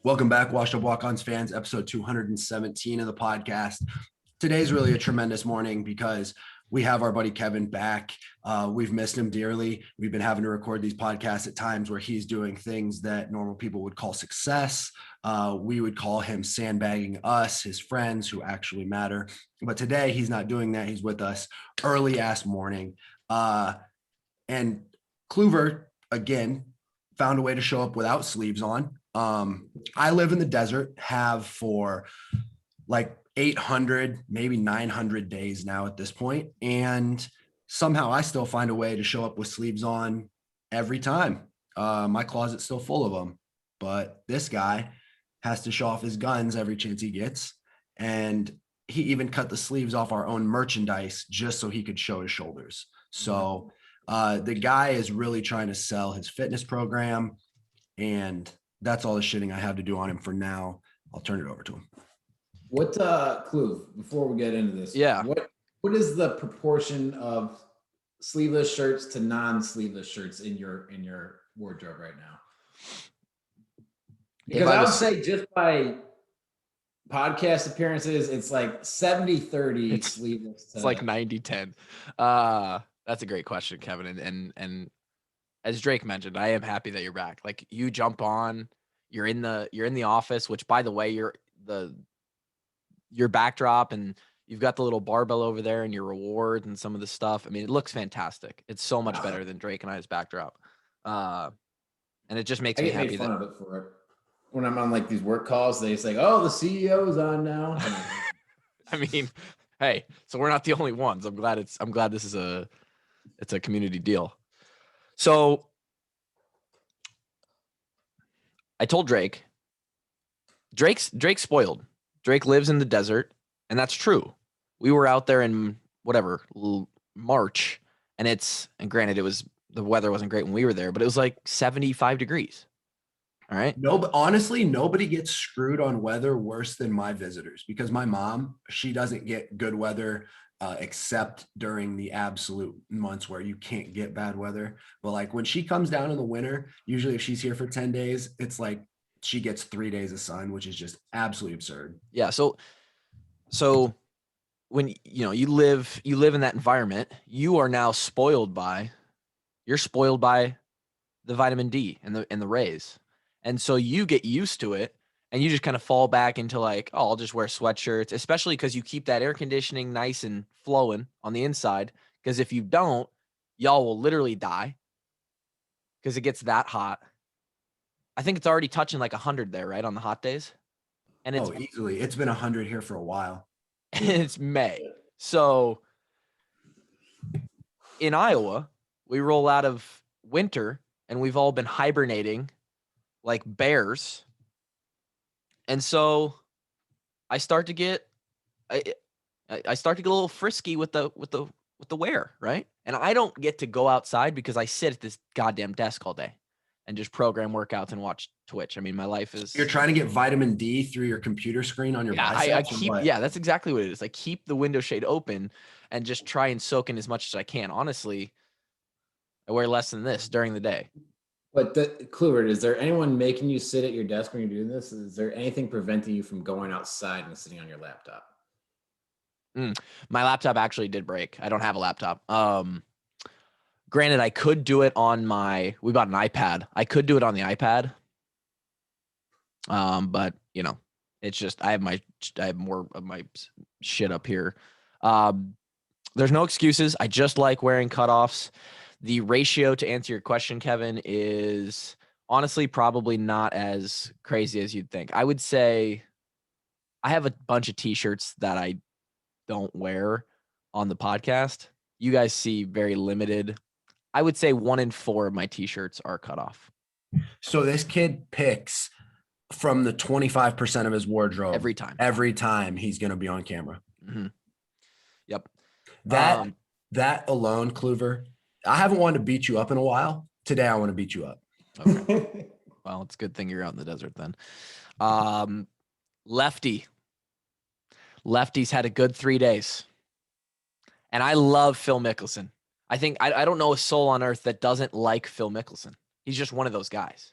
Welcome back, Washed Up Walk-Ons fans, episode 217 of the podcast. Today's really a tremendous morning because we have our buddy Kevin back. We've missed him dearly. We've been having to record these podcasts at times where he's doing things that normal people would call success. We would call him sandbagging us, his friends who actually matter. But today he's not doing that. He's with us early ass morning. And Kluver, again, found a way to show up without sleeves on. I live in the desert, have for like 800, maybe 900 days now at this point. And somehow I still find a way to show up with sleeves on every time. My closet's still full of them, but this guy has to show off his guns every chance he gets. And he even cut the sleeves off our own merchandise just so he could show his shoulders. So the guy is really trying to sell his fitness program, and that's all the shitting I have to do on him for now. I'll turn it over to him. What, Kluver, before we get into this, what is the proportion of sleeveless shirts to non-sleeveless shirts in your wardrobe right now? Because I would say just by podcast appearances, it's like 70-30 sleeveless. It's like 90-10. That's a great question, Kevin. And as Drake mentioned, I am happy that you're back. Like, you jump on, you're in the office, which, by the way, your backdrop and you've got the little barbell over there and your rewards and some of the stuff. I mean, it looks fantastic. It's so much better than Drake and I's backdrop. And it just makes me happy. I get made fun of it for it. When I'm on like these work calls, they say, "Oh, the CEO is on now." I mean, hey, so we're not the only ones. I'm glad this is it's a community deal. So I told Drake's spoiled. Drake lives in the desert, and that's true. We were out there in March, and granted, the weather wasn't great when we were there, but it was like 75 degrees. All right. No, but honestly, nobody gets screwed on weather worse than my visitors, because my mom, she doesn't get good weather except during the absolute months where you can't get bad weather. But like when she comes down in the winter, usually if she's here for 10 days, it's like she gets 3 days of sun, which is just absolutely absurd. Yeah. So when you live in that environment, you're spoiled by the vitamin D and the rays. And so you get used to it and you just kind of fall back into like, oh, I'll just wear sweatshirts, especially because you keep that air conditioning nice and flowing on the inside. Because if you don't, y'all will literally die because it gets that hot. I think it's already touching like 100 there, right, on the hot days. And it's easily. It's been 100 here for a while. And it's May. So in Iowa, we roll out of winter and we've all been hibernating like bears. And so I start to get a little frisky with the wear, right? And I don't get to go outside because I sit at this goddamn desk all day and just program workouts and watch Twitch. I mean, my life is... You're trying to get vitamin D through your computer screen on your biceps? That's exactly what it is. I keep the window shade open and just try and soak in as much as I can. Honestly, I wear less than this during the day. But Kluver, is there anyone making you sit at your desk when you're doing this? Is there anything preventing you from going outside and sitting on your laptop? My laptop actually did break. I don't have a laptop. Granted, I could do it on we bought an iPad. I could do it on the iPad. But it's just, I have more of my shit up here. There's no excuses. I just like wearing cutoffs. The ratio, to answer your question, Kevin, is honestly probably not as crazy as you'd think. I would say I have a bunch of t-shirts that I don't wear on the podcast. You guys see very limited. I would say 1 in 4 of my t-shirts are cut off. So this kid picks from the 25% of his wardrobe every time he's going to be on camera. Mm-hmm. Yep. That alone, Kluver, I haven't wanted to beat you up in a while. Today, I want to beat you up. Okay. Well, it's a good thing you're out in the desert then. Lefty's had a good 3 days. And I love Phil Mickelson. I think I don't know a soul on earth that doesn't like Phil Mickelson. He's just one of those guys.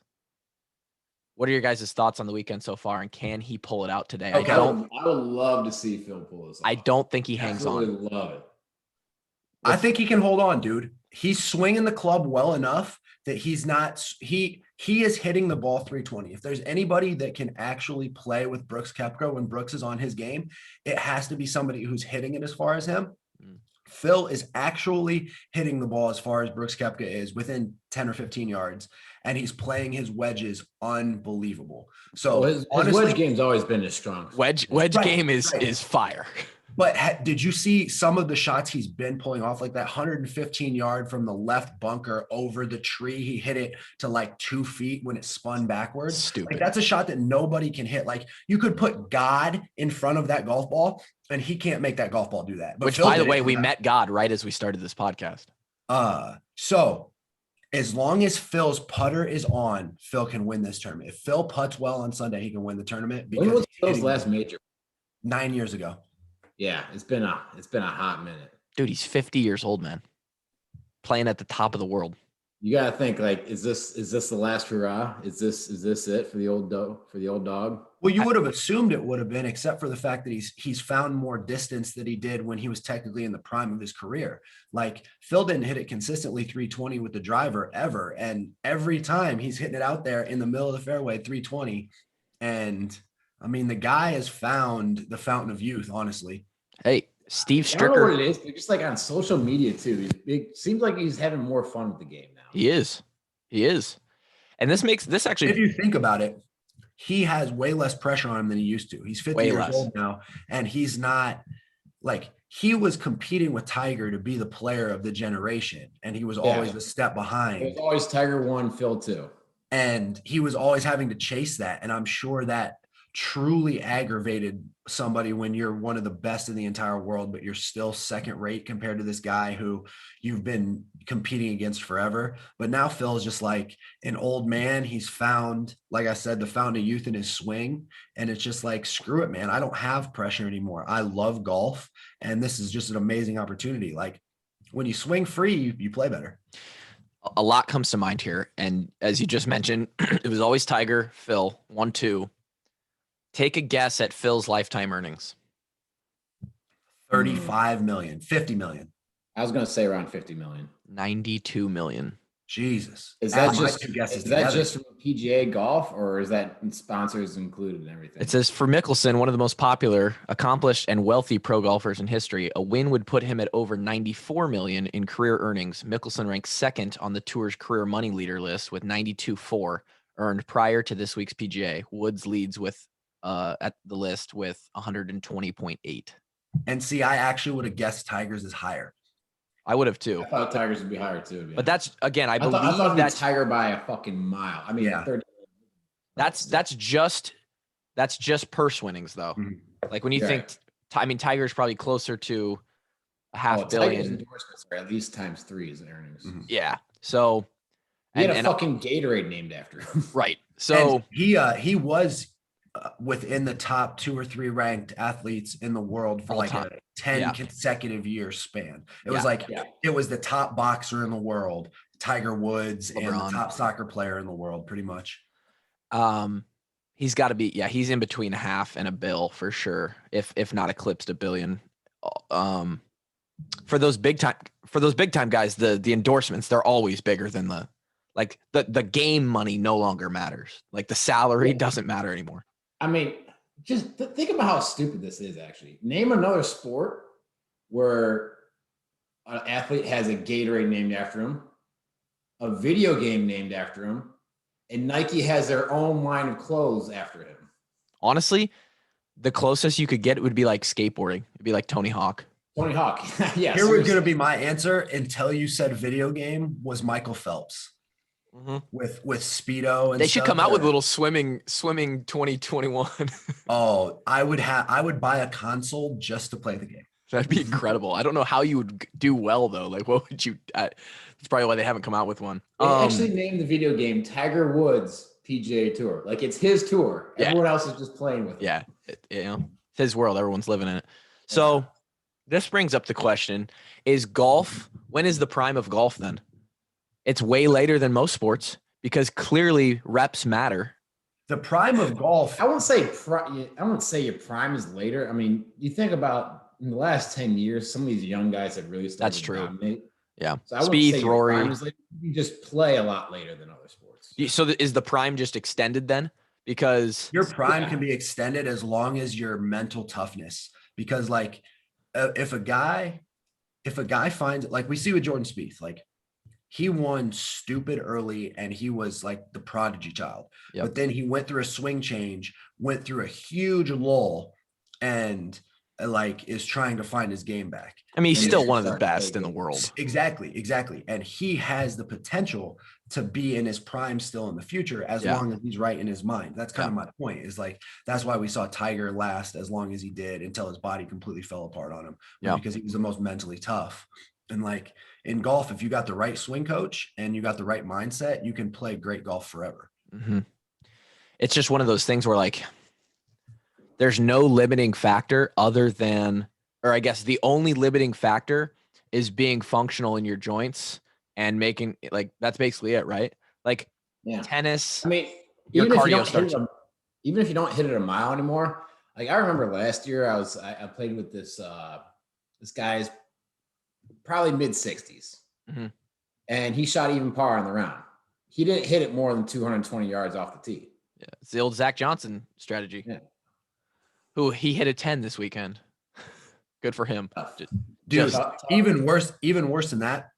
What are your guys' thoughts on the weekend so far, and can he pull it out today? Okay. I would love to see Phil pull this off. I don't think he hangs on. Absolutely love it. I think he can hold on, dude. He's swinging the club well enough that he's not he is hitting the ball 320. If there's anybody that can actually play with Brooks Koepka when Brooks is on his game, it has to be somebody who's hitting it as far as him. Phil is actually hitting the ball as far as Brooks Koepka is, within 10 or 15 yards, and he's playing his wedges unbelievable. So his wedge game's always been his strong. Wedge game is fire. But did you see some of the shots he's been pulling off, like that 115 yard from the left bunker over the tree? He hit it to like 2 feet when it spun backwards. Stupid. Like, that's a shot that nobody can hit. Like, you could put God in front of that golf ball and he can't make that golf ball do that. But which, by the way, we met God right as we started this podcast. So as long as Phil's putter is on, Phil can win this tournament. If Phil putts well on Sunday, he can win the tournament. When was Phil's last major? 9 years ago. Yeah, it's been a hot minute. Dude, he's 50 years old, man. Playing at the top of the world. You gotta think, like, is this the last hurrah? Is this it for the old dog? Well, you would have assumed it would have been, except for the fact that he's found more distance than he did when he was technically in the prime of his career. Like, Phil didn't hit it consistently 320 with the driver ever, and every time he's hitting it out there in the middle of the fairway 320. And I mean, the guy has found the fountain of youth, honestly. Hey, Steve Stricker. I don't know what it is, but just like on social media too, it seems like he's having more fun with the game now. He is. And this makes this actually, if you think about it, he has way less pressure on him than he used to. He's 50 years old now, and he's not like, he was competing with Tiger to be the player of the generation, and he was always a step behind. It was always Tiger 1, Phil 2. And he was always having to chase that. And I'm sure that truly aggravated somebody when you're one of the best in the entire world, but you're still second rate compared to this guy who you've been competing against forever. But now Phil's just like an old man. He's found, like I said, the fountain of youth in his swing. And it's just like, screw it, man. I don't have pressure anymore. I love golf. And this is just an amazing opportunity. Like, when you swing free, you play better. A lot comes to mind here. And as you just mentioned, it was always Tiger, Phil, 1, 2. Take a guess at Phil's lifetime earnings. 35 million, 50 million. I was going to say around 50 million. 92 million. Jesus. Is that just from PGA golf, or is that sponsors included and everything? It says for Mickelson, one of the most popular, accomplished, and wealthy pro golfers in history, a win would put him at over 94 million in career earnings. Mickelson ranks second on the tour's career money leader list with 92.4 earned prior to this week's PGA. Woods leads with at the list with 120.8. And see, I actually would have guessed Tiger's is higher. I would have too. I thought Tiger's would be higher too. But that's, again, I believe that's Tiger by a fucking mile. I mean, 30. That's just purse winnings though. Mm-hmm. Like when you think, I mean, Tiger's probably closer to a $500 million. Tiger's endorsements are at least times 3 as earnings. Mm-hmm. Yeah. So he had a fucking Gatorade named after him. Right. So and he was within the top 2 or 3 ranked athletes in the world for like a 10 consecutive year span. It was it was the top boxer in the world, Tiger Woods, LeBron, and the top soccer player in the world, pretty much. He's got to be, he's in between half and a bill for sure, if not eclipsed $1 billion. For those big time guys, the endorsements, they're always bigger than the game money no longer matters. Like the salary doesn't matter anymore. I mean, just think about how stupid this is, actually. Name another sport where an athlete has a Gatorade named after him, a video game named after him, and Nike has their own line of clothes after him. Honestly, the closest you could get would be like skateboarding. It'd be like Tony Hawk. Tony Hawk. Yeah. Here was going to be my answer until you said video game was Michael Phelps. Mm-hmm. With Speedo and they should come out with a little swimming 2021. Oh, I would buy a console just to play the game. That'd be incredible. I don't know how you would do well though. Like, what would you? That's probably why they haven't come out with one. They actually named the video game Tiger Woods PGA Tour. Like, it's his tour. Everyone else is just playing with it. Yeah, it's his world. Everyone's living in it. So this brings up the question: is golf? When is the prime of golf then? It's way later than most sports because clearly reps matter. the prime of golf. I won't say your prime is later. I mean, you think about in the last 10 years, some of these young guys have really started That's to true. dominate. Yeah. So I wouldn't say your Rory. prime is later. You just play a lot later than other sports. So is the prime just extended then? Because your prime can be extended as long as your mental toughness. Because like, if a guy finds, like we see with Jordan Spieth, like he won stupid early and he was like the prodigy child. Yep. But then he went through a swing change, went through a huge lull, and like is trying to find his game back. I mean, he's And still it's one of the starting to best play in the good. world. Exactly. And he has the potential to be in his prime still in the future, as long as he's right in his mind. That's kind of my point, is like, that's why we saw Tiger last as long as he did until his body completely fell apart on him, because he was the most mentally tough. And like in golf, if you got the right swing coach and you got the right mindset, you can play great golf forever. Mm-hmm. It's just one of those things where like, there's no limiting factor other than, or I guess the only limiting factor is being functional in your joints and making, like, that's basically it, right? Like tennis. I mean, your even cardio if you don't hit it a mile anymore. Like I remember last year, I played with this guy's probably mid-60s, and he shot even par on the round. He didn't hit it more than 220 yards off the tee. Yeah, it's the old Zach Johnson strategy. Yeah. Who he hit a 10 this weekend. Good for him. Dude, even worse than that,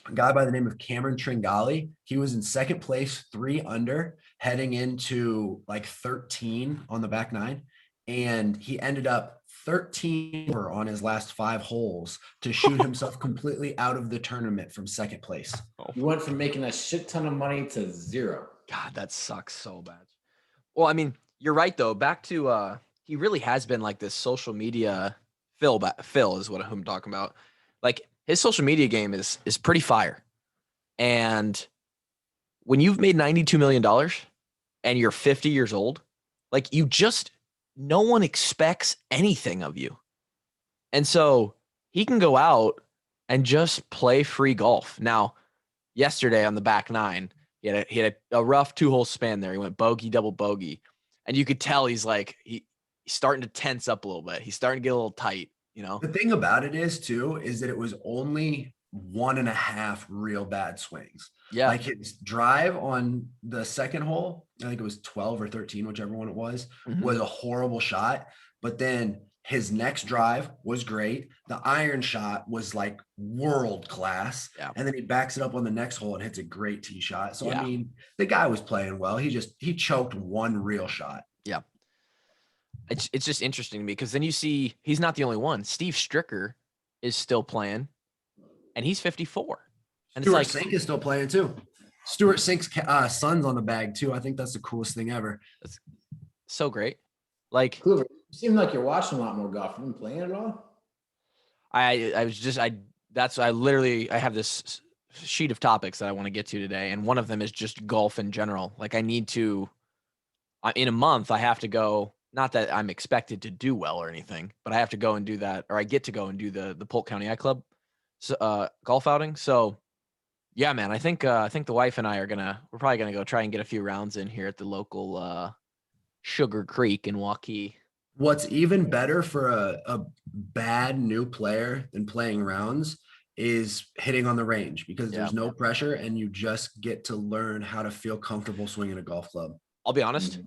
a guy by the name of Cameron Tringali, he was in second place, 3 under, heading into like 13 on the back nine. And he ended up 13 over on his last 5 holes to shoot himself completely out of the tournament from second place. He went from making a shit ton of money to 0. God, that sucks so bad. Well, I mean, you're right though. Back to he really has been like this social media Phil is what I'm talking about. Like his social media game is pretty fire. And when you've made $92 million and you're 50 years old, like no one expects anything of you. And so he can go out and just play free golf. Now, yesterday on the back nine, he had a rough 2-hole span there. He went bogey, double bogey. And you could tell he's like, he's starting to tense up a little bit. He's starting to get a little tight, you know? The thing about it is that it was only 1.5 real bad swings. Yeah. Like his drive on the second hole, I think it was 12 or 13, whichever one it was a horrible shot. But then his next drive was great. The iron shot was like world class. Yeah. And then he backs it up on the next hole and hits a great tee shot. So, I mean, the guy was playing well. He choked one real shot. Yeah. It's just interesting to me because then you see he's not the only one. Steve Stricker is still playing and he's 54. And Stuart Sink is still playing too. Stuart Sink's son's on the bag too. I think that's the coolest thing ever. That's so great. Like Kluver, you seem like you're watching a lot more golf. You been playing at all? I have this sheet of topics that I want to get to today, and one of them is just golf in general. Like I need to, in a month, I have to go. Not that I'm expected to do well or anything, but I have to go and do that, or I get to go and do the Polk County Eye Club golf outing. So, yeah, man, I think the wife and I we're probably gonna go try and get a few rounds in here at the local Sugar Creek in Waukee. What's even better for a bad new player than playing rounds is hitting on the range, because there's no pressure and you just get to learn how to feel comfortable swinging a golf club. I'll be honest,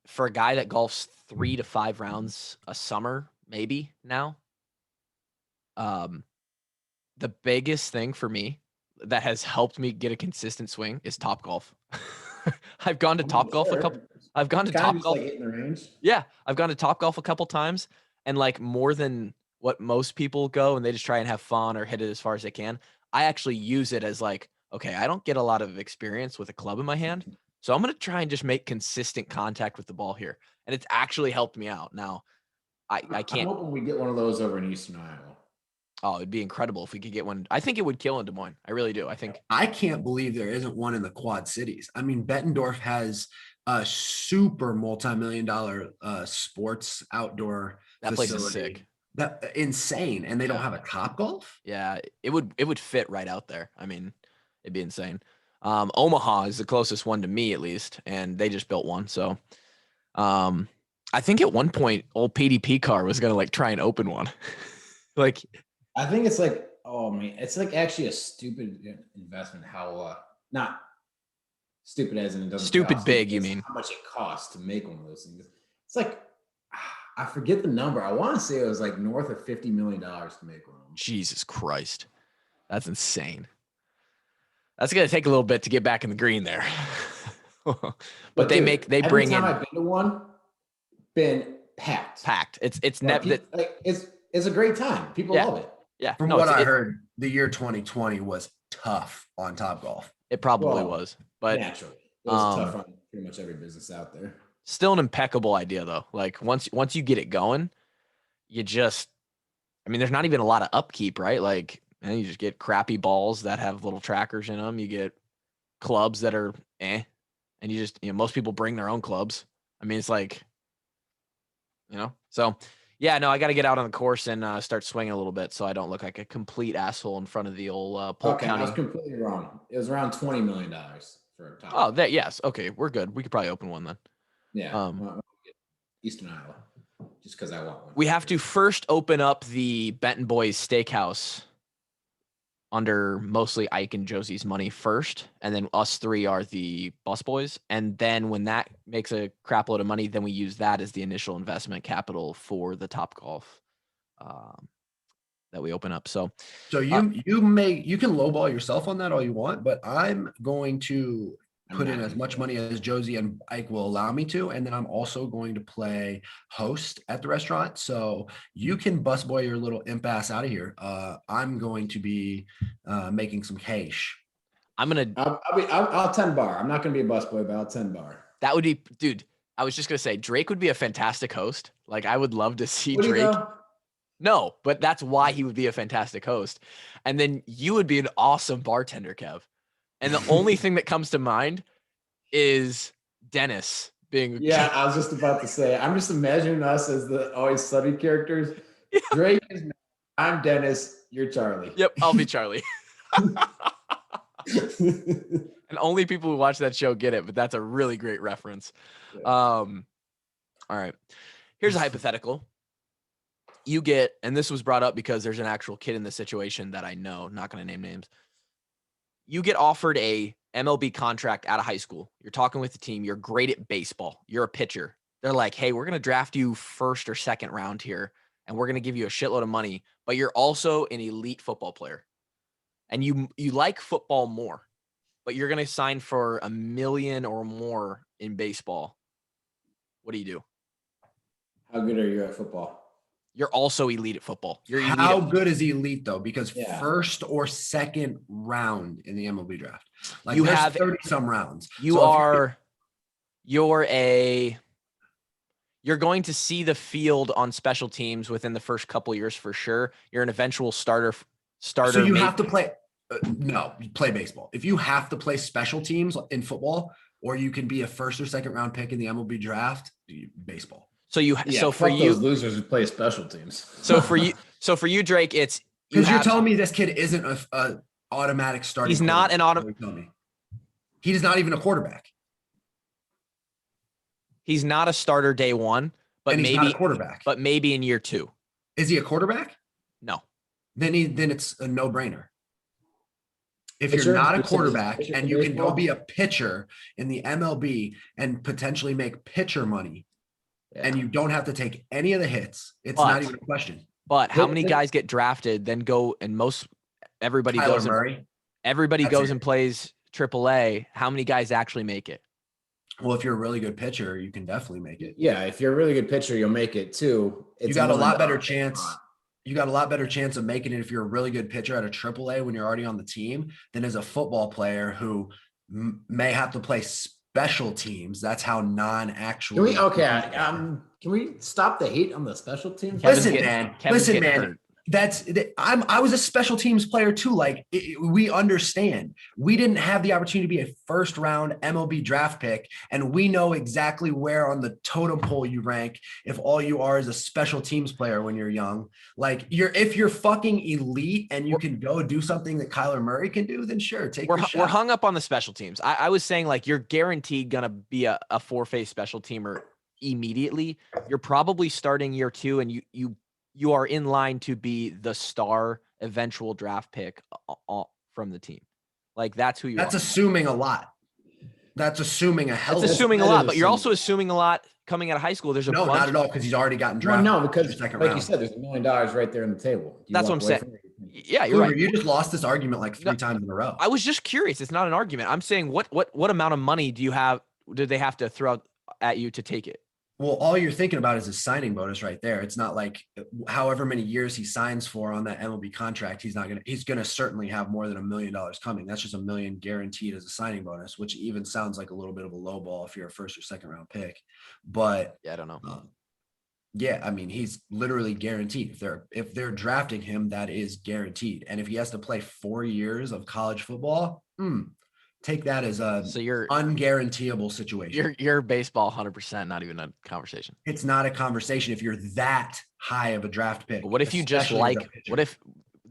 for a guy that golfs 3 to 5 rounds a summer, maybe now, the biggest thing for me that has helped me get a consistent swing is Topgolf. I've gone to Topgolf a couple. I've gone to Topgolf. Like hitting the range. Yeah, I've gone to Topgolf a couple times, and like more than what most people go and they just try and have fun or hit it as far as they can. I actually use it as like, okay, I don't get a lot of experience with a club in my hand, so I'm going to try and just make consistent contact with the ball here. And it's actually helped me out. Now, I can't. I'm hoping we get one of those over in Eastern Iowa. Oh, it'd be incredible if we could get one. I think it would kill in Des Moines. I really do. I can't believe there isn't one in the Quad Cities. I mean, Bettendorf has a super multi-million-dollar sports outdoor that facility. Place is sick. That insane, and they don't have a Topgolf. Yeah, it would fit right out there. I mean, it'd be insane. Omaha is the closest one to me, at least, and they just built one. So I think at one point, old PDP car was gonna like try and open one. Like, I think it's like, oh man, it's like actually a stupid investment. How not stupid as in it doesn't stupid cost, big, you mean? how much it costs to make one of those things. It's like I forget the number. I want to say it was like north of $50 million to make one of them. Jesus Christ, that's insane. That's gonna take a little bit to get back in the green there. but they dude, bring every time in I've been to one, been packed. It's Like, never like it's a great time. People Yeah. love it. yeah. From no, what I heard, the year 2020 was tough on Topgolf. it probably Well, was, but naturally, it was tough on pretty much every business out there. still an impeccable idea though. Like once you get it going, I mean, there's not even a lot of upkeep, right? Like, you just get crappy balls that have little trackers in them. You get clubs that are and you just, most people bring their own clubs. I mean, it's like, so yeah, no, I got to get out on the course and start swinging a little bit so I don't look like a complete asshole in front of the old Polk County. I was completely wrong. It was around $20 million for a top. Oh, yes. Okay, we're good. We could probably open one then. Yeah. Eastern Iowa, just because I want one. We have to first open up the Benton Boys Steakhouse under mostly Ike and Josie's money first, and then us three are the bus boys. And then when that makes a crap load of money, then we use that as the initial investment capital for the Topgolf that we open up. So you can lowball yourself on that all you want, but I'm going to put in as much money as Josie and Ike will allow me to. And then I'm also going to play host at the restaurant. So you can busboy your little imp ass out of here. I'm going to be making some cash. I'll 10 bar. I'm not going to be a busboy, but I'll 10 bar. That would be, dude. I was just going to say, Drake would be a fantastic host. Like, I would love to see Drake. No, but that's why he would be a fantastic host. And then you would be an awesome bartender, Kev. And the only thing that comes to mind is Dennis being. Yeah, I was just about to say, I'm just imagining us as the always sunny characters. Yeah. Drake is, I'm Dennis, you're Charlie. Yep, I'll be Charlie. And only people who watch that show get it, but that's a really great reference. Yeah. All right. Here's a hypothetical. You get, and this was brought up because there's an actual kid in this situation that I know, not going to name names. You get offered a MLB contract out of high school. You're talking with the team. You're great at baseball. You're a pitcher. They're like, hey, we're going to draft you first or second round here, and we're going to give you a shitload of money, but you're also an elite football player. And you like football more, but you're going to sign for $1 million or more in baseball. What do you do? How good are you at football? You're also elite at football. How good is elite though? Because first or second round in the MLB draft, like you have 30 some rounds. You're going to see the field on special teams within the first couple of years for sure. You're an eventual starter. So you have to play. No, you play baseball. If you have to play special teams in football, or you can be a first or second round pick in the MLB draft, baseball. So for you, those losers who play special teams. So for you, Drake, it's because you're telling me this kid isn't a automatic starting. He's not an He is not even a quarterback. He's not a starter day one, but he's maybe not a quarterback. But maybe in year two. Is he a quarterback? No. Then it's a no-brainer. If you're not a quarterback and you can go be a pitcher in the MLB and potentially make pitcher money. Yeah. And you don't have to take any of the hits. It's not even a question. But how many guys get drafted, then go and everybody Tyler goes Murray. Everybody goes and plays AAA. How many guys actually make it? Well, if you're a really good pitcher, you can definitely make it. Yeah, if you're a really good pitcher, you'll make it too. You got a lot better chance. You got a lot better chance of making it if you're a really good pitcher at a AAA when you're already on the team than as a football player who may have to play special teams. That's how non-actual. Can we stop the hate on the special teams? Listen, man. I was a special teams player too. Like we understand we didn't have the opportunity to be a first round MLB draft pick. And we know exactly where on the totem pole you rank if all you are is a special teams player when you're young. Like if you're fucking elite and you can go do something that Kyler Murray can do, then sure, take your shot. We're hung up on the special teams. I was saying like you're guaranteed gonna be a four-phase special teamer immediately. You're probably starting year 2 and you are in line to be the star eventual draft pick from the team. Like that's who you That's are. assuming a lot. That's assuming a hell. That's assuming a lot, but you're also assuming a lot coming out of high school. There's no, not at all, because he's already gotten drafted. No, because like you said, there's $1 million right there on the table. That's what I'm saying. Yeah, you're Kluver, right. You just lost this argument like 3 times in a row. I was just curious. It's not an argument. I'm saying what amount of money do they have to throw at you to take it? Well, all you're thinking about is his signing bonus right there. It's not like however many years he signs for on that MLB contract, he's going to certainly have more than $1 million coming. That's just $1 million guaranteed as a signing bonus, which even sounds like a little bit of a low ball if you're a first or second round pick. But yeah, I don't know. Yeah, I mean, he's literally guaranteed. If they're drafting him, that is guaranteed. And if he has to play 4 years of college football, take that as a unguaranteeable situation. You're baseball 100%, not even a conversation. It's not a conversation if you're that high of a draft pick. But what if you just what if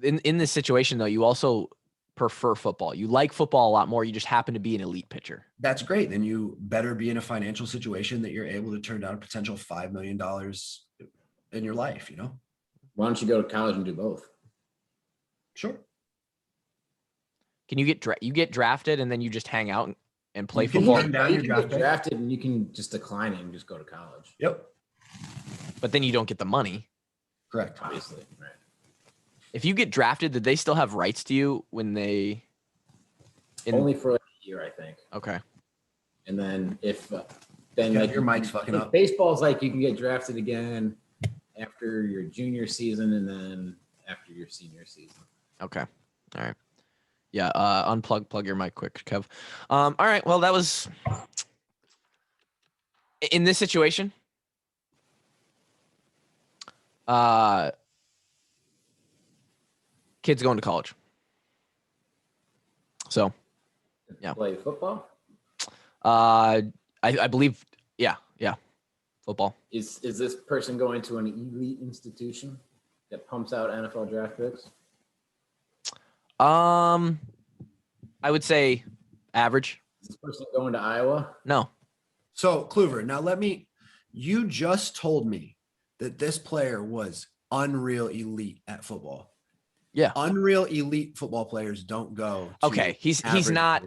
in this situation though, you also prefer football? You like football a lot more. You just happen to be an elite pitcher. That's great. Then you better be in a financial situation that you're able to turn down a potential $5 million in your life, you know? Why don't you go to college and do both? Sure. Can you get drafted and then you just hang out and play football? You can get drafted and you can just decline it and just go to college. Yep. But then you don't get the money. Correct. Obviously. Right. If you get drafted, did they still have rights to you when they? Only for like a year, I think. Okay. And then your mic's fucking up. Baseball's like you can get drafted again after your junior season and then after your senior season. Okay. All right. Yeah. Plug your mic quick, Kev. All right. Well, that was in this situation. Kids going to college. So, yeah. Play football? I believe, yeah. Football. Is this person going to an elite institution that pumps out NFL draft picks? I would say average. Is this person going to Iowa? No. So, Kluver, now you just told me that this player was unreal elite at football. Yeah. Unreal elite football players don't go. Okay. He's not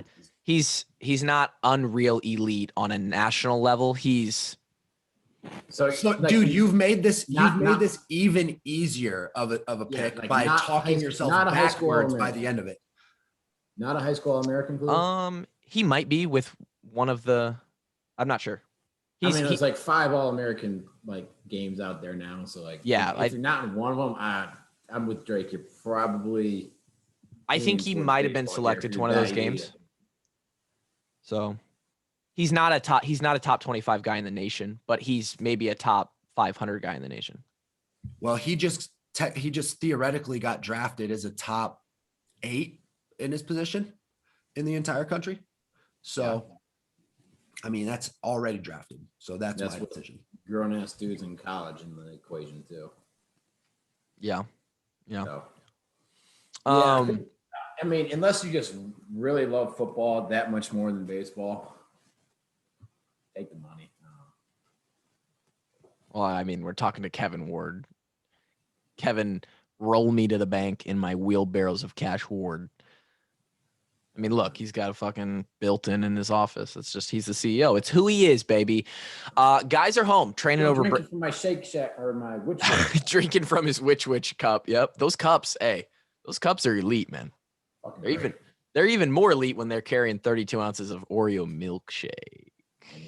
unreal elite on a national level. So like, dude, you've made this even easier of a pick by talking yourself backwards by the end of it. Not a high school All-American. He might be with one of the. I'm not sure. There's like 5 All-American like games out there now. So like, yeah, if you're not in one of them, I'm with Drake. You're probably. I think he might have been selected to one of those games. So, he's not a top 25 guy in the nation, but he's maybe a top 500 guy in the nation. Well, he just theoretically got drafted as a top 8 in his position in the entire country. So, yeah. I mean, that's already drafted. So that's my decision. Grown-ass dudes in college in the equation too. Yeah. So, I mean, unless you just really love football that much more than baseball, take the money. Well, I mean, we're talking to Kevin Ward. Kevin, roll me to the bank in my wheelbarrows of cash, Ward. I mean, look, he's got a fucking built-in his office. It's just he's the CEO. It's who he is, baby. Guys are home training over. Drinking from my Shake Shack or my Witch. Drinking from his Witch cup. Yep, those cups. Hey, those cups are elite, man. They're even more elite when they're carrying 32 ounces of Oreo milkshake.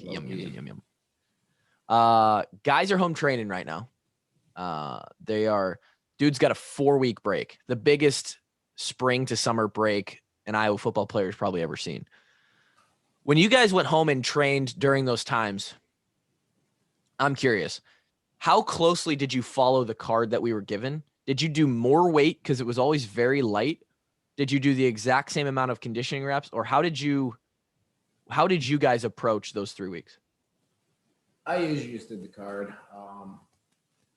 Yum. Guys are home training right now. Dude's got a 4-week break, the biggest spring to summer break an Iowa football player's probably ever seen. When you guys went home and trained during those times, I'm curious, how closely did you follow the card that we were given? Did you do more weight because it was always very light? Did you do the exact same amount of conditioning reps, or how did you guys approach those 3 weeks? I usually just did the card.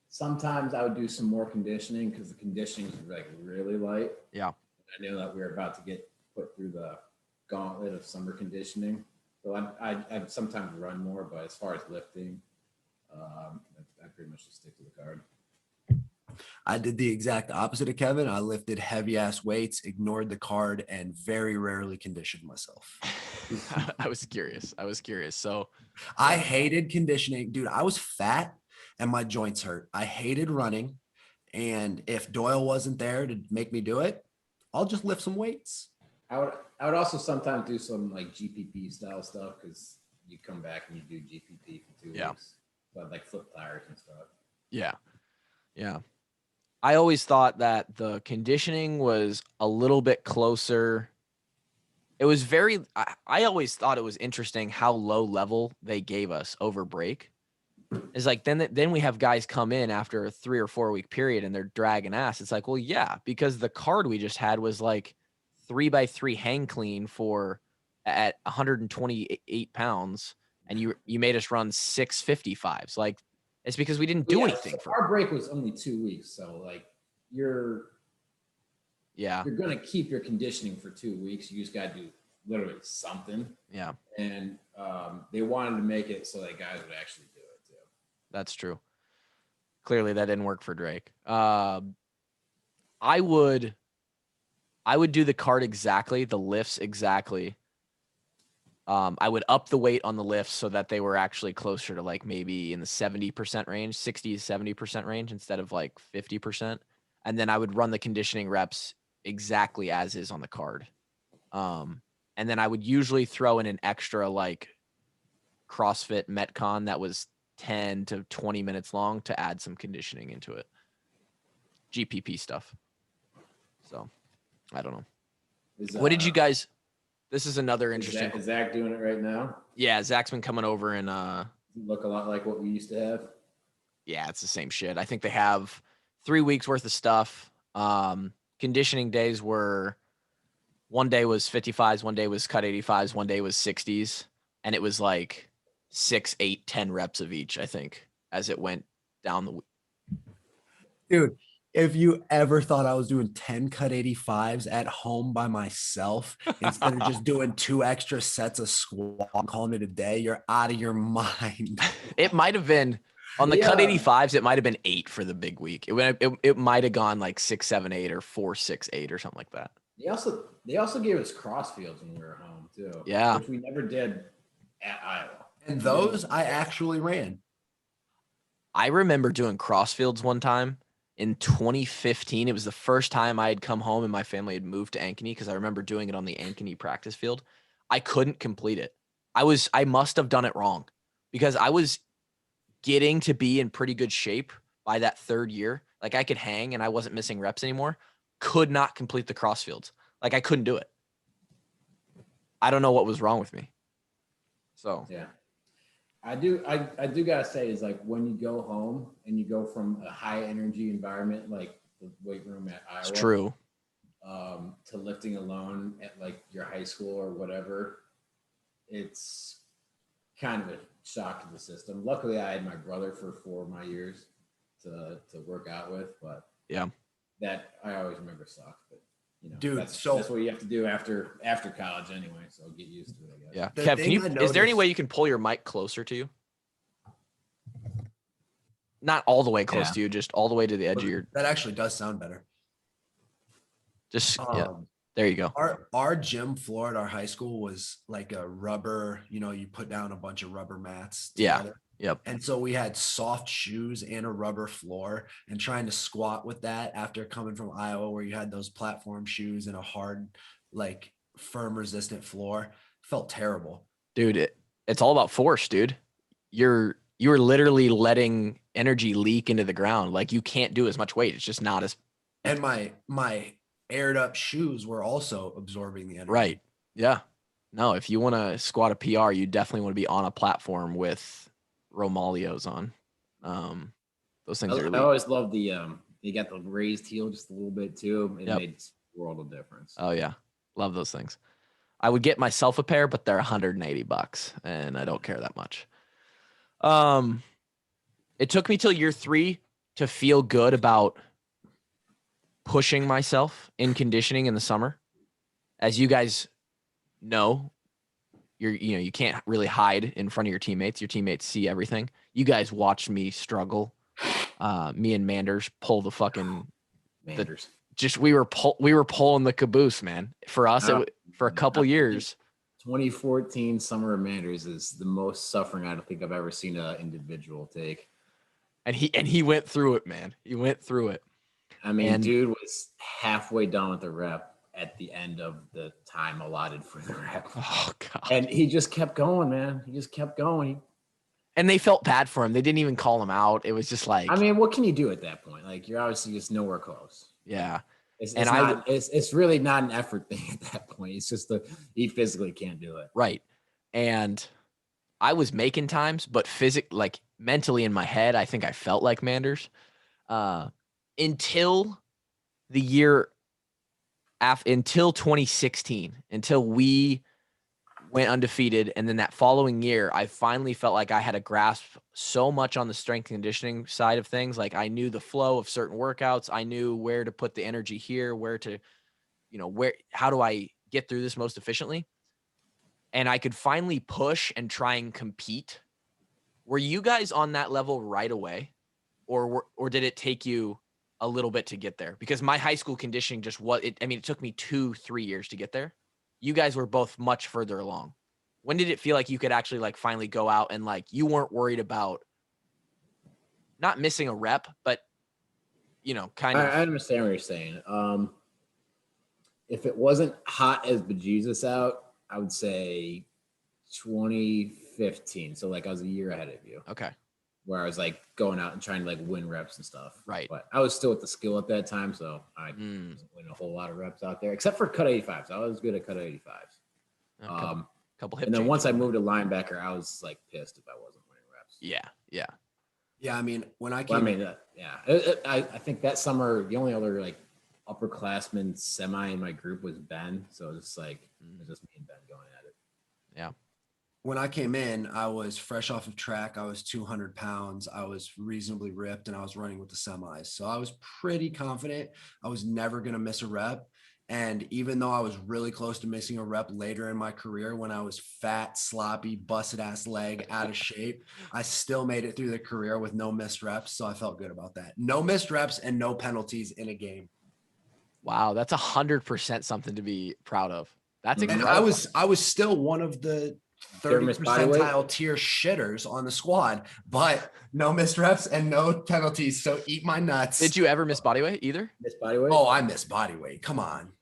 Sometimes I would do some more conditioning because the conditioning was like really light. Yeah. I knew that we were about to get put through the gauntlet of summer conditioning. So I'd sometimes run more, but as far as lifting, I pretty much just stick to the card. I did the exact opposite of Kevin. I lifted heavy ass weights, ignored the card, and very rarely conditioned myself. I was curious. So I hated conditioning. Dude, I was fat and my joints hurt. I hated running. And if Doyle wasn't there to make me do it, I'll just lift some weights. I would also sometimes do some like GPP style stuff because you come back and you do GPP for 2 weeks. But like flip tires and stuff. Yeah. Yeah. I always thought that the conditioning was a little bit closer. It was I always thought it was interesting how low level they gave us over break. It's like, then we have guys come in after a 3 or 4 week period and they're dragging ass. It's like, well, yeah, because the card we just had was like 3x3 hang clean at 128 pounds. And you made us run 655s. Like, it's because we didn't do anything. So our break was only 2 weeks. So like you're going to keep your conditioning for 2 weeks. You just got to do literally something. Yeah. And they wanted to make it so that guys would actually do it too. That's true. Clearly that didn't work for Drake. I would do the card exactly, the lifts exactly. I would up the weight on the lifts so that they were actually closer to like maybe in the 70% range, 60 to 70% range instead of like 50%. And then I would run the conditioning reps exactly as is on the card. And then I would usually throw in an extra like CrossFit Metcon that was 10 to 20 minutes long to add some conditioning into it. GPP stuff. So I don't know. What did you guys... This is another interesting. Is Zach doing it right now? Yeah, Zach's been coming over and look a lot like what we used to have. Yeah, it's the same shit. I think they have 3 weeks worth of stuff. Conditioning days were, one day was 55s, one day was cut 85s, one day was 60s, and it was like 6, 8, 10 reps of each, I think, as it went down the week. Dude, if you ever thought I was doing 10 cut 85s at home by myself instead of just doing 2 extra sets of squat and calling it a day, you're out of your mind. It might have been on the cut 85s. It might have been 8 for the big week. It might have gone like 6, 7, 8 or 4, 6, 8 or something like that. They also gave us crossfields when we were home too. Yeah, which we never did at Iowa. And those I actually ran. I remember doing crossfields one time. In 2015, it was the first time I had come home and my family had moved to Ankeny because I remember doing it on the Ankeny practice field. I couldn't complete it. I must have done it wrong because I was getting to be in pretty good shape by that 3rd year. Like I could hang and I wasn't missing reps anymore. Could not complete the crossfields. Like I couldn't do it. I don't know what was wrong with me. So yeah. I do gotta say is like when you go home and you go from a high energy environment like the weight room at Iowa, it's true, to lifting alone at like your high school or whatever, it's kind of a shock to the system. Luckily, I had my brother for 4 of my years to work out with, but yeah, that I always remember sucked. But you know, dude, that's what you have to do after college anyway. So get used to it, I guess. Yeah, Kev, is there any way you can pull your mic closer to you? Not all the way close to you, just all the way to the edge of your. That actually does sound better. Just there you go. Our gym floor at our high school was like a rubber. You put down a bunch of rubber mats together. Yep. And so we had soft shoes and a rubber floor, and trying to squat with that after coming from Iowa where you had those platform shoes and a hard, like firm resistant floor felt terrible. Dude, it's all about force, dude. You're literally letting energy leak into the ground. Like you can't do as much weight. It's just not as. And my aired up shoes were also absorbing the energy. Right. Yeah. No, if you want to squat a PR, you definitely want to be on a platform with Romalios on. Those things are. I always love the You got the raised heel just a little bit too. It Yep. made a world of difference. Oh yeah. Love those things. I would get myself a pair, but they're $180 and I don't care that much. It took me till year 3 to feel good about pushing myself in conditioning in the summer. As you guys know, you can't really hide in front of your teammates. Your teammates see everything. You guys watched me struggle. Me and Manders pull the fucking Manders. we were pulling the caboose, man. For us, for a couple years. 2014 Summer of Manders is the most suffering I don't think I've ever seen an individual take. And he went through it, man. He went through it. I mean, dude was halfway done with the rep at the end of the time allotted for the rep. Oh God. And he just kept going, man. He just kept going. And they felt bad for him. They didn't even call him out. It was just like, I mean, what can you do at that point? Like, you're obviously just nowhere close. yeah. It's really not an effort thing at that point. It's just he physically can't do it. Right. And I was making times, but mentally in my head, I think I felt like Manders until the year until 2016, until we went undefeated. And then that following year, I finally felt like I had a grasp so much on the strength and conditioning side of things. Like I knew the flow of certain workouts. I knew where to put the energy here, how do I get through this most efficiently? And I could finally push and try and compete. Were you guys on that level right away? Or did it take you a little bit to get there? Because my high school conditioning it took me 2-3 years to get there. You guys were both much further along. When did it feel like you could actually finally go out and you weren't worried about not missing a rep, but kind of. I understand what you're saying. If it wasn't hot as bejesus out, I would say 2015. So I was a year ahead of you. Okay. Where I was going out and trying to win reps and stuff. Right. But I was still with the skill at that time, so I wasn't winning a whole lot of reps out there, except for cut 85s. I was good at cut 85s. Couple hip and then once I changes. moved to linebacker, I was pissed if I wasn't winning reps. Yeah. Yeah, I mean, when I came, I think that summer the only other upperclassman semi in my group was Ben, so it was just it was just me and Ben going at it. Yeah. When I came in, I was fresh off of track. I was 200 pounds. I was reasonably ripped and I was running with the semis. So I was pretty confident I was never going to miss a rep. And even though I was really close to missing a rep later in my career, when I was fat, sloppy, busted ass leg, out of shape, I still made it through the career with no missed reps. So I felt good about that. No missed reps and no penalties in a game. Wow. That's 100% something to be proud of. That's incredible. And I was still one of the 30 percentile tier shitters on the squad, but no missed reps and no penalties. So eat my nuts. Did you ever miss body weight either? Miss body weight? Oh, I miss body weight. Come on.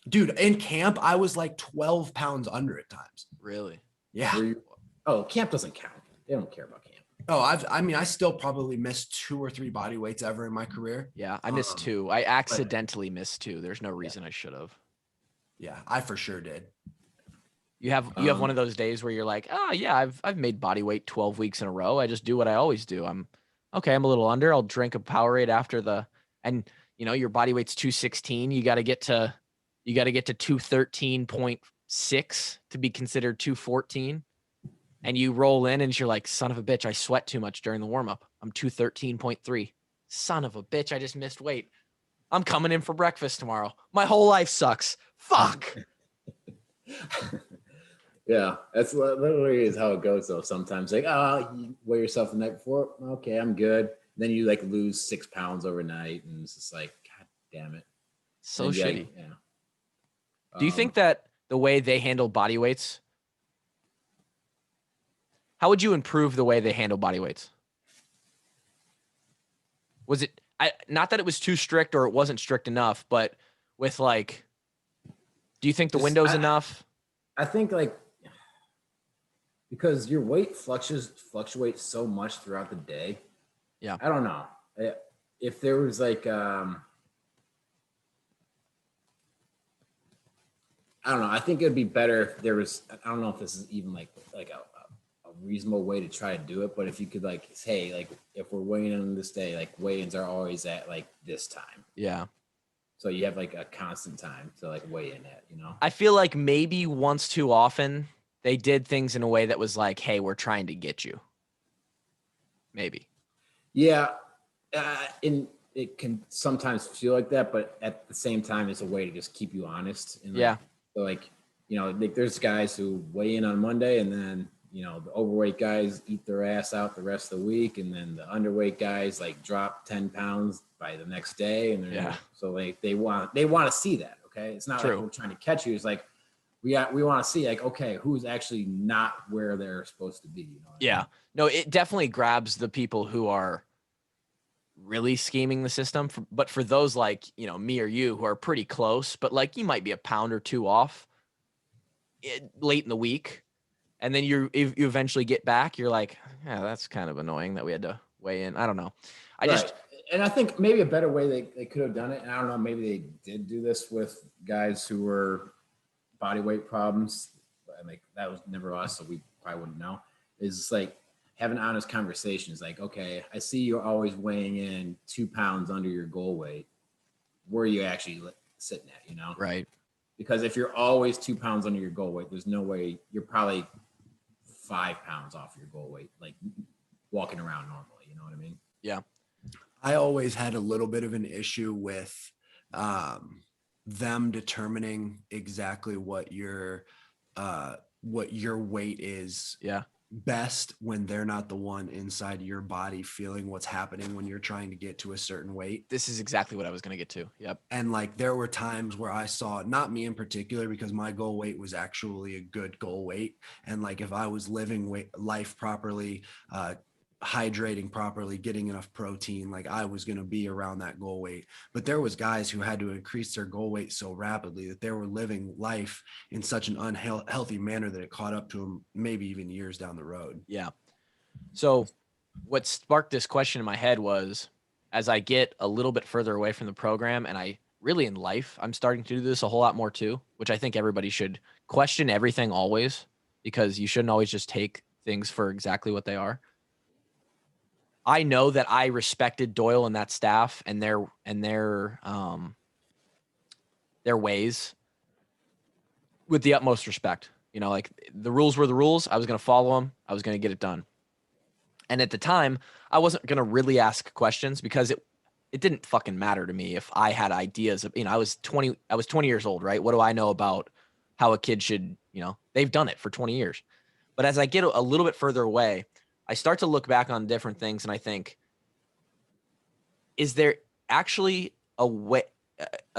Dude, in camp, I was 12 pounds under at times. Really? Yeah. Camp doesn't count. They don't care about camp. Oh, I still probably missed 2 or 3 body weights ever in my career. Yeah, I missed 2. I accidentally missed 2. There's no reason I should have. Yeah, I for sure did. You have one of those days where you're like, oh yeah, I've made body weight 12 weeks in a row. I just do what I always do. I'm a little under. I'll drink a Powerade after your body weight's 216. You got to get to 213.6 to be considered 214. And you roll in and you're like, son of a bitch, I sweat too much during the warm up. I'm 213.3. Son of a bitch, I just missed weight. I'm coming in for breakfast tomorrow. My whole life sucks. Fuck. Yeah, that's literally is how it goes though. Sometimes you weigh yourself the night before. Okay, I'm good. Then you lose 6 pounds overnight, and it's just God damn it. So shitty. Yeah. Do you think that the way they handle body weights, how would you improve the way they handle body weights? Was it not that it was too strict or it wasn't strict enough, but with do you think the window's enough? I think because your weight fluctuates so much throughout the day. Yeah. I don't know. If there was I don't know. I think it'd be better if there was, I don't know if this is even a reasonable way to try to do it. But if you could like say like if we're weighing in on this day, like weigh-ins are always at like this time. Yeah. So you have like a constant time to like weigh in at, I feel like maybe once too often they did things in a way that was like, hey, we're trying to get you. Maybe. Yeah. And it can sometimes feel like that, but at the same time, it's a way to just keep you honest. And Yeah. So like, like there's guys who weigh in on Monday and then, the overweight guys eat their ass out the rest of the week. And then the underweight guys like drop 10 pounds by the next day. And so they want to see that. Okay. It's not like we're trying to catch you. It's like, we want to see like, okay, who's actually not where they're supposed to be. Yeah. No, it definitely grabs the people who are really scheming the system. But for those like, me or you who are pretty close, but like you might be a pound or two off late in the week. And then you eventually get back. You're like, yeah, that's kind of annoying that we had to weigh in. I don't know. And I think maybe a better way they could have done it. And I don't know, maybe they did do this with guys who were body weight problems. Like that was never us, so we probably wouldn't know. Is like having honest conversations. Like, okay, I see you're always weighing in 2 pounds under your goal weight. Where are you actually sitting at? Right. Because if you're always 2 pounds under your goal weight, there's no way you're probably 5 pounds off your goal weight, like walking around normally. You know what I mean? Yeah. I always had a little bit of an issue with them determining exactly what your weight is. Yeah. Best when they're not the one inside your body feeling what's happening when you're trying to get to a certain weight. This is exactly what I was going to get to. Yep. And like there were times where I saw, not me in particular, because my goal weight was actually a good goal weight. And like if I was living life properly, hydrating properly, getting enough protein, like I was going to be around that goal weight. But there was guys who had to increase their goal weight so rapidly that they were living life in such an unhealthy manner that it caught up to them maybe even years down the road. Yeah. So what sparked this question in my head was, as I get a little bit further away from the program, and I really in life, I'm starting to do this a whole lot more too, which I think everybody should question everything always, because you shouldn't always just take things for exactly what they are. I know that I respected Doyle and that staff and their ways with the utmost respect. Like the rules were the rules. I was going to follow them. I was going to get it done. And at the time, I wasn't going to really ask questions because it didn't fucking matter to me if I had ideas of, I was 20 years old, right? What do I know about how a kid should, they've done it for 20 years. But as I get a little bit further away, I start to look back on different things and I think, is there actually a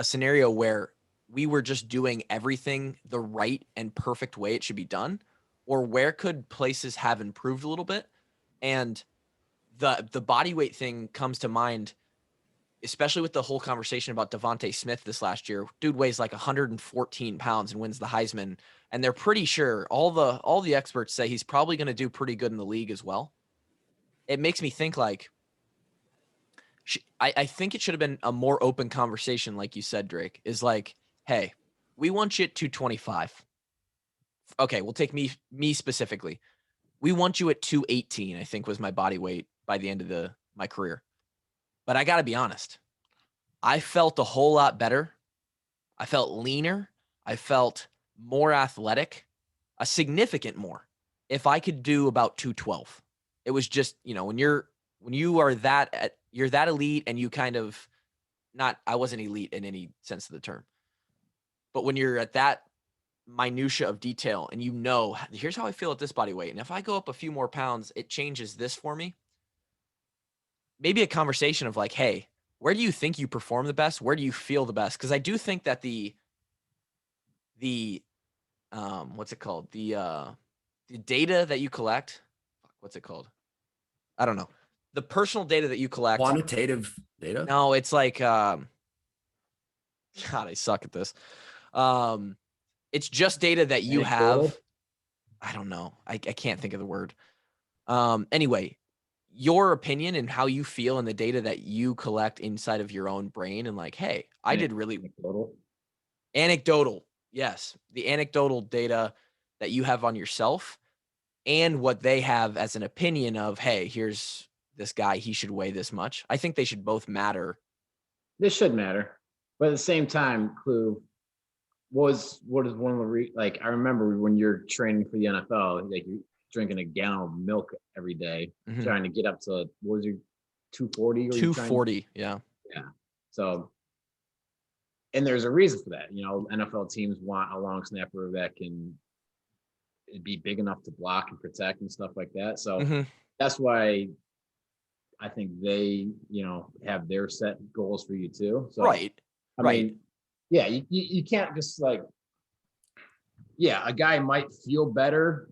scenario where we were just doing everything the right and perfect way it should be done? Or where could places have improved a little bit? And the body weight thing comes to mind, especially with the whole conversation about Devontae Smith this last year. Dude weighs like 114 pounds and wins the Heisman. And they're pretty sure, all the experts say he's probably going to do pretty good in the league as well. It makes me think like, I think it should have been a more open conversation, like you said, Drake, is like, hey, we want you at 225. Okay, we'll take me specifically. We want you at 218, I think was my body weight by the end of my career. But I got to be honest, I felt a whole lot better. I felt leaner. I felt more athletic, a significant more, if I could do about 212. It was just, when you are you're that elite and you kind of I wasn't elite in any sense of the term, but when you're at that minutia of detail and here's how I feel at this body weight. And if I go up a few more pounds, it changes this for me. Maybe a conversation of like, hey, where do you think you perform the best? Where do you feel the best? Because I do think that the what's it called? The data that you collect, what's it called? I don't know. The personal data that you collect. Quantitative data? No, it's like, God, I suck at this. It's just data that you have. I don't know. I can't think of the word. Anyway, your opinion and how you feel and the data that you collect inside of your own brain and like, hey, I did really anecdotal. Yes. The anecdotal data that you have on yourself and what they have as an opinion of, hey, here's this guy, he should weigh this much. I think they should both matter. This should matter. But at the same time, Clue, what is one of the like, I remember when you're training for the NFL, like you're drinking a gallon of milk every day, trying to get up to, what was your 240? 240, yeah. Yeah. So, and there's a reason for that. You know, NFL teams want a long snapper that can be big enough to block and protect and stuff like that. So that's why I think they, you know, have their set goals for you too. So, right. I mean, yeah, you can't just like, yeah, a guy might feel better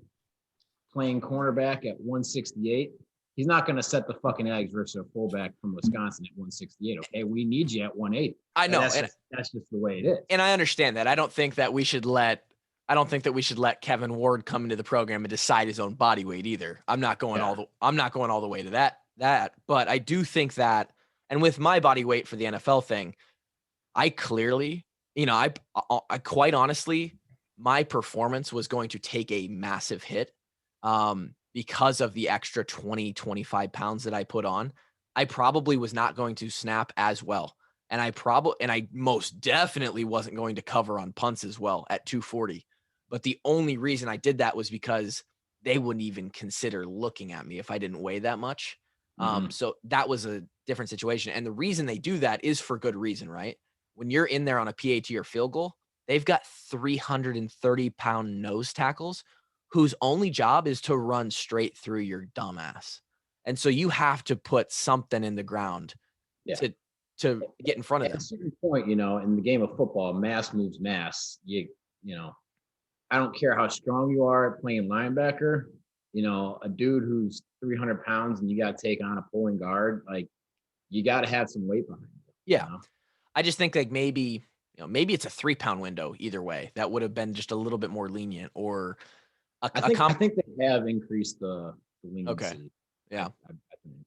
playing cornerback at 168. He's not going to set the fucking eggs versus a fullback from Wisconsin at 168. Okay, we need you at 180. I know, that's just the way it is. And I understand that. I don't think that we should let Kevin Ward come into the program and decide his own body weight either. I'm not going all the way to that. But I do think that, and with my body weight for the NFL thing, I clearly, you know, I quite honestly, my performance was going to take a massive hit because of the extra 20, 25 pounds that I put on. I probably was not going to snap as well. And I most definitely wasn't going to cover on punts as well at 240. But the only reason I did that was because they wouldn't even consider looking at me if I didn't weigh that much. So that was a different situation. And the reason they do that is for good reason, right? When you're in there on a PAT or field goal, they've got 330-pound nose tackles whose only job is to run straight through your dumbass. And so you have to put something in the ground to get in front of them. At a certain point, you know, in the game of football, mass moves mass. You know, I don't care how strong you are at playing linebacker. You know, a dude who's 300 pounds and you got to take on a pulling guard, like you got to have some weight behind you. Yeah. You know? I just think like maybe it's a 3-pound window either way. That would have been just a little bit more lenient, or I think they have increased the leniency. Okay. Yeah. I think.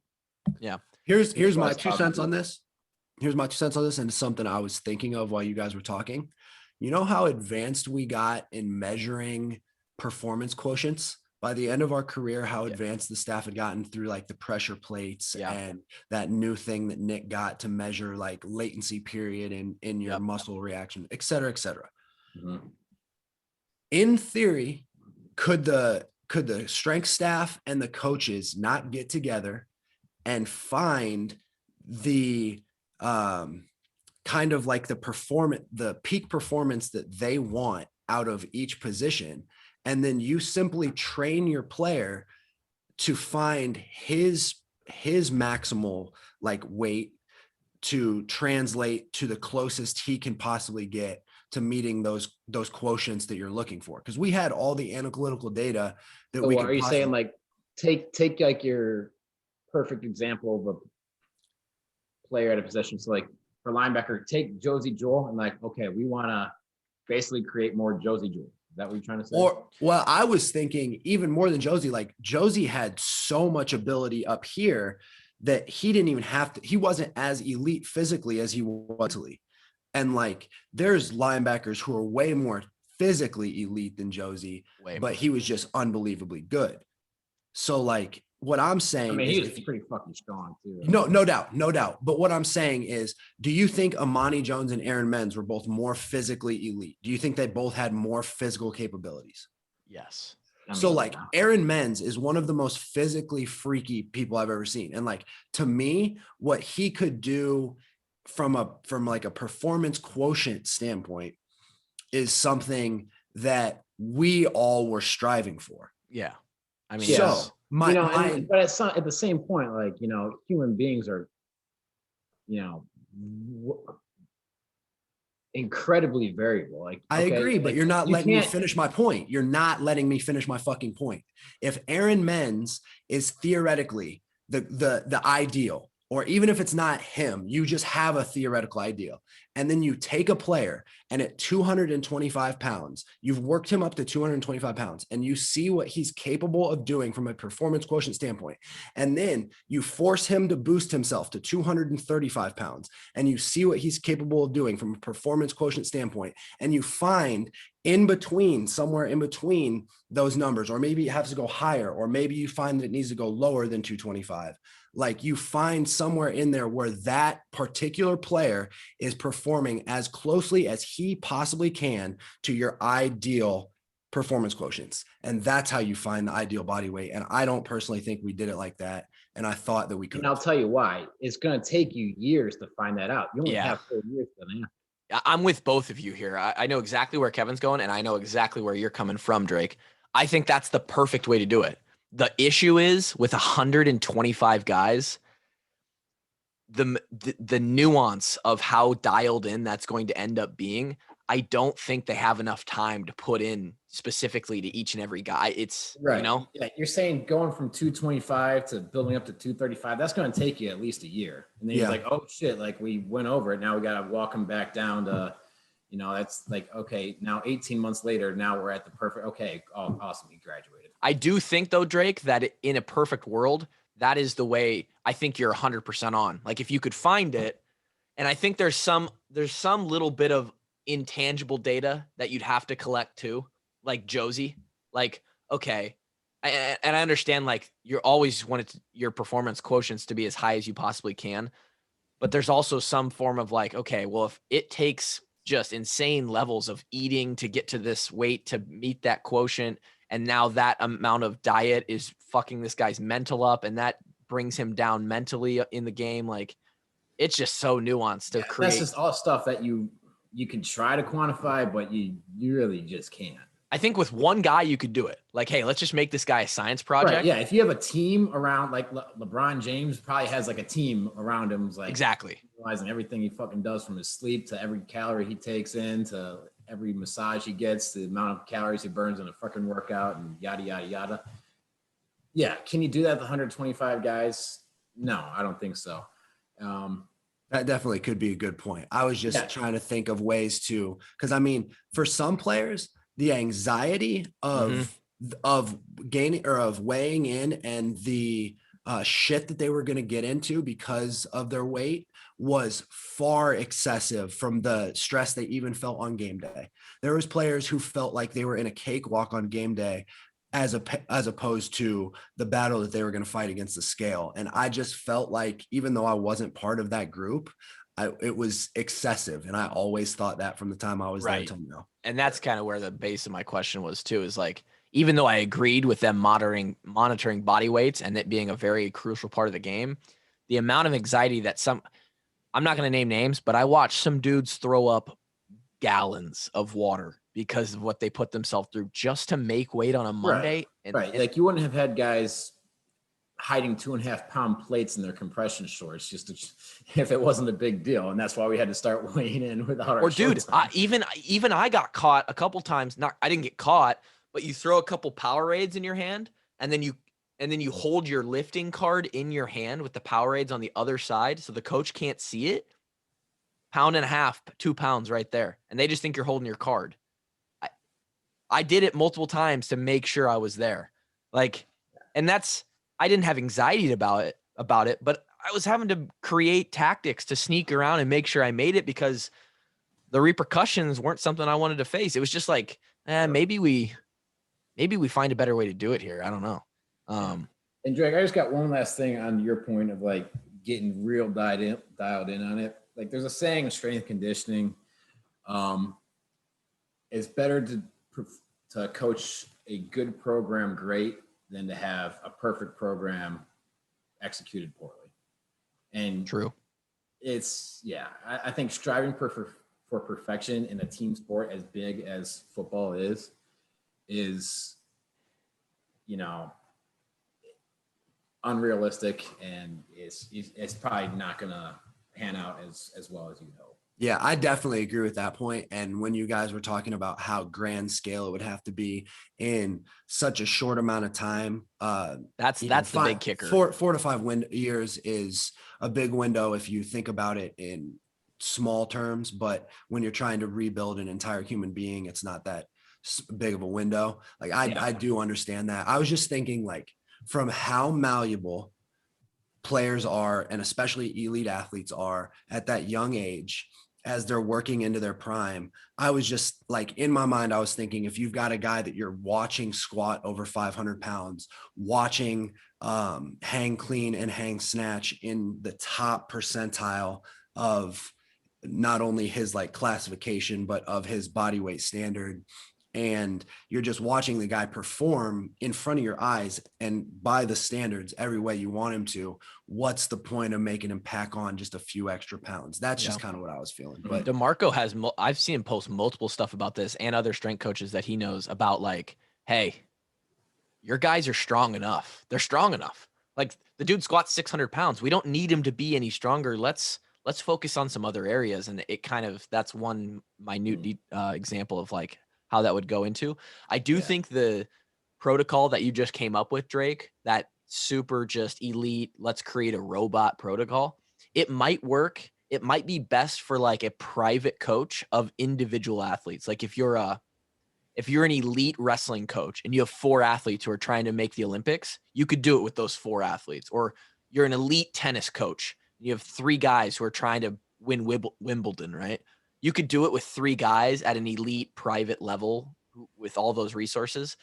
Yeah. Here's my 2 cents on this. Here's my 2 cents on this. And it's something I was thinking of while you guys were talking. You know how advanced we got in measuring performance quotients? By the end of our career, how advanced the staff had gotten through like the pressure plates and that new thing that Nick got to measure like latency period in your muscle reaction, et cetera, et cetera. In theory, could the strength staff and the coaches not get together and find the kind of like the peak performance that they want out of each position? And then you simply train your player to find his maximal like weight to translate to the closest he can possibly get to meeting those quotients that you're looking for. Because we had all the analytical data that we could. Are you saying like take like your perfect example of a player at a position? So like for linebacker, take Josie Jewell and like, okay, we want to basically create more Josie Jewell. Is that what you're trying to say? Or, well, I was thinking even more than Josie, like Josie had so much ability up here that he didn't even have to, he wasn't as elite physically as he was mentally. And like, there's linebackers who are way more physically elite than Josie, but he was just unbelievably good. So like, what I'm saying, I mean, he was pretty fucking strong too. No doubt. But what I'm saying is, do you think Amani Jones and Aaron Menz were both more physically elite? Do you think they both had more physical capabilities? Yes. So like Aaron Menz is one of the most physically freaky people I've ever seen. And like, to me, what he could do from like a performance quotient standpoint is something that we all were striving for. Yeah. I mean, so but at the same point, like, you know, human beings are, you know, incredibly variable. Like, I agree, but you're not letting me finish my point. You're not letting me finish my fucking point. If Aaron Menz is theoretically the ideal, or even if it's not him, you just have a theoretical ideal. And then you take a player and at 225 pounds, you've worked him up to 225 pounds and you see what he's capable of doing from a performance quotient standpoint. And then you force him to boost himself to 235 pounds and you see what he's capable of doing from a performance quotient standpoint. And you find somewhere in between those numbers, or maybe it has to go higher, or maybe you find that it needs to go lower than 225. Like you find somewhere in there where that particular player is performing as closely as he possibly can to your ideal performance quotients. And that's how you find the ideal body weight. And I don't personally think we did it like that. And I thought that we could. And I'll tell you why. It's going to take you years to find that out. You only have 4 years to that. I'm with both of you here. I know exactly where Kevin's going, and I know exactly where you're coming from, Drake. I think that's the perfect way to do it. The issue is with 125 guys, the nuance of how dialed in that's going to end up being, I don't think they have enough time to put in specifically to each and every guy. It's right. You know, yeah, you're saying going from 225 to building up to 235, that's going to take you at least a year. And then you're like, oh shit, like we went over it. Now we got to walk them back down to, you know, that's like, okay, now 18 months later, now we're at the perfect, okay, oh, awesome, you graduated. I do think though, Drake, that in a perfect world, that is the way I think you're 100% on. Like if you could find it, and I think there's some little bit of intangible data that you'd have to collect too, like Josie. Like, okay, I understand like you're always wanted your performance quotients to be as high as you possibly can, but there's also some form of like, okay, well, if it takes just insane levels of eating to get to this weight to meet that quotient, and now that amount of diet is fucking this guy's mental up, and that brings him down mentally in the game, like it's just so nuanced to create. That's just all stuff that you can try to quantify, but you really just can't. I think with one guy you could do it. Like, hey, let's just make this guy a science project. Right, yeah, if you have a team around, like LeBron James probably has like a team around him, like exactly realizing everything he fucking does, from his sleep to every calorie he takes in to every massage he gets, the amount of calories he burns in a fucking workout, and yada yada yada. Yeah, can you do that with 125 guys? No, I don't think so. That definitely could be a good point. I was just trying to think of ways to, because I mean, for some players, the anxiety of gaining or of weighing in and the shit that they were going to get into because of their weight was far excessive from the stress they even felt on game day. There was players who felt like they were in a cakewalk on game day as opposed to the battle that they were going to fight against the scale. And I just felt like, even though I wasn't part of that group, it was excessive. And I always thought that from the time I was there until now. And that's kind of where the base of my question was too, is like, even though I agreed with them monitoring body weights and it being a very crucial part of the game, the amount of anxiety that I'm not going to name names, but I watched some dudes throw up gallons of water because of what they put themselves through just to make weight on a Monday. Right. Like you wouldn't have had guys hiding 2.5 pound plates in their compression shorts if it wasn't a big deal. And that's why we had to start weighing in without our shorts on. Even I got caught a couple times. I didn't get caught, but you throw a couple Powerades in your hand and then you hold your lifting card in your hand with the Powerades on the other side so the coach can't see it. 1.5 pounds, 2 pounds right there. And they just think you're holding your card. I did it multiple times to make sure I was there. Like, and I didn't have anxiety about it, but I was having to create tactics to sneak around and make sure I made it because the repercussions weren't something I wanted to face. It was just like, maybe we find a better way to do it here. I don't know. And Drake, I just got one last thing on your point of like getting real dialed in on it. Like there's a saying in strength conditioning, it's better to coach a good program great than to have a perfect program executed poorly. And true. I think striving for perfection in a team sport as big as football is, you know, unrealistic, and it's probably not going to pan out as well as you hope. Yeah, I definitely agree with that point. And when you guys were talking about how grand scale it would have to be in such a short amount of time, that's the big kicker. 4 to 5 years is a big window if you think about it in small terms, but when you're trying to rebuild an entire human being, it's not that big of a window. Like I do understand that. I was just thinking like from how malleable players are, and especially elite athletes are at that young age, as they're working into their prime. I was just like, in my mind, I was thinking, if you've got a guy that you're watching squat over 500 pounds, watching hang clean and hang snatch in the top percentile of not only his like classification, but of his body weight standard, and you're just watching the guy perform in front of your eyes and by the standards every way you want him to, what's the point of making him pack on just a few extra pounds? That's just kind of what I was feeling. But DeMarco has, I've seen him post multiple stuff about this and other strength coaches that he knows about, like, hey, your guys are strong enough. They're strong enough. Like, the dude squats 600 pounds. We don't need him to be any stronger. Let's focus on some other areas. And it kind of, that's one minute example of like how that would go into. I do think the protocol that you just came up with, Drake, that super just elite, let's create a robot protocol, it might work. It might be best for like a private coach of individual athletes. Like if you're an elite wrestling coach and you have 4 athletes who are trying to make the Olympics, you could do it with those 4 athletes. Or you're an elite tennis coach and you have 3 guys who are trying to win Wimbledon, right? You could do it with 3 guys at an elite private level with all those resources,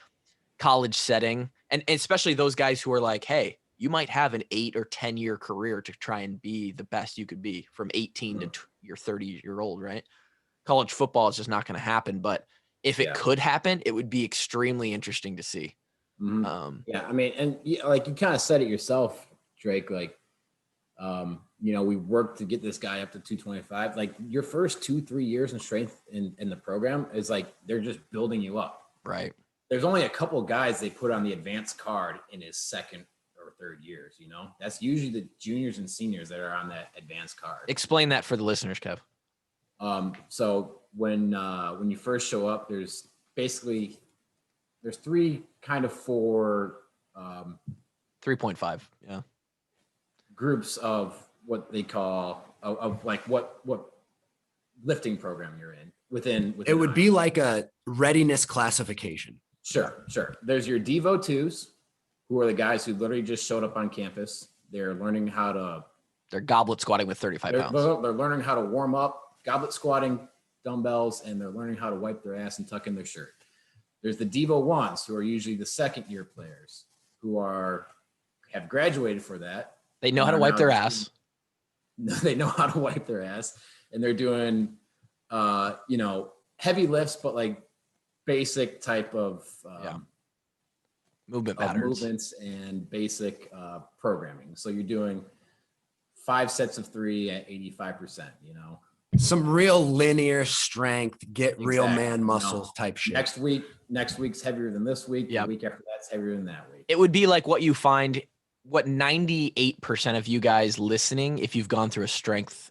college setting, and especially those guys who are like, hey, you might have an 8 or 10 year career to try and be the best you could be from 18 to your 30-year-old, right? College football is just not going to happen, but if it could happen, it would be extremely interesting to see. I mean, and like you kind of said it yourself, Drake, like, we worked to get this guy up to 225. Like your first 2-3 years in strength in the program is like, they're just building you up. Right. There's only a couple of guys they put on the advanced card in his second or third years, that's usually the juniors and seniors that are on that advanced card. Explain that for the listeners, Kev. So when you first show up, there's 3 kind of 4, 3.5. Yeah. Groups of what they call of like what lifting program you're in within it would be like a readiness classification. Sure. There's your Devo 2s, who are the guys who literally just showed up on campus. They're learning how to. They're goblet squatting with 35 pounds. They're learning how to warm up, goblet squatting, dumbbells, and they're learning how to wipe their ass and tuck in their shirt. There's the Devo 1s, who are usually the second-year players, who have graduated for that. They know how to wipe their ass. They know how to wipe their ass, and they're doing, heavy lifts, but like basic type of movement patterns, movements, and basic programming. So you're doing 5 sets of 3 at 85%. Some real linear strength, get real man muscles type shit. Next week's heavier than this week. The week after that's heavier than that week. It would be like what you find. What 98% of you guys listening, if you've gone through a strength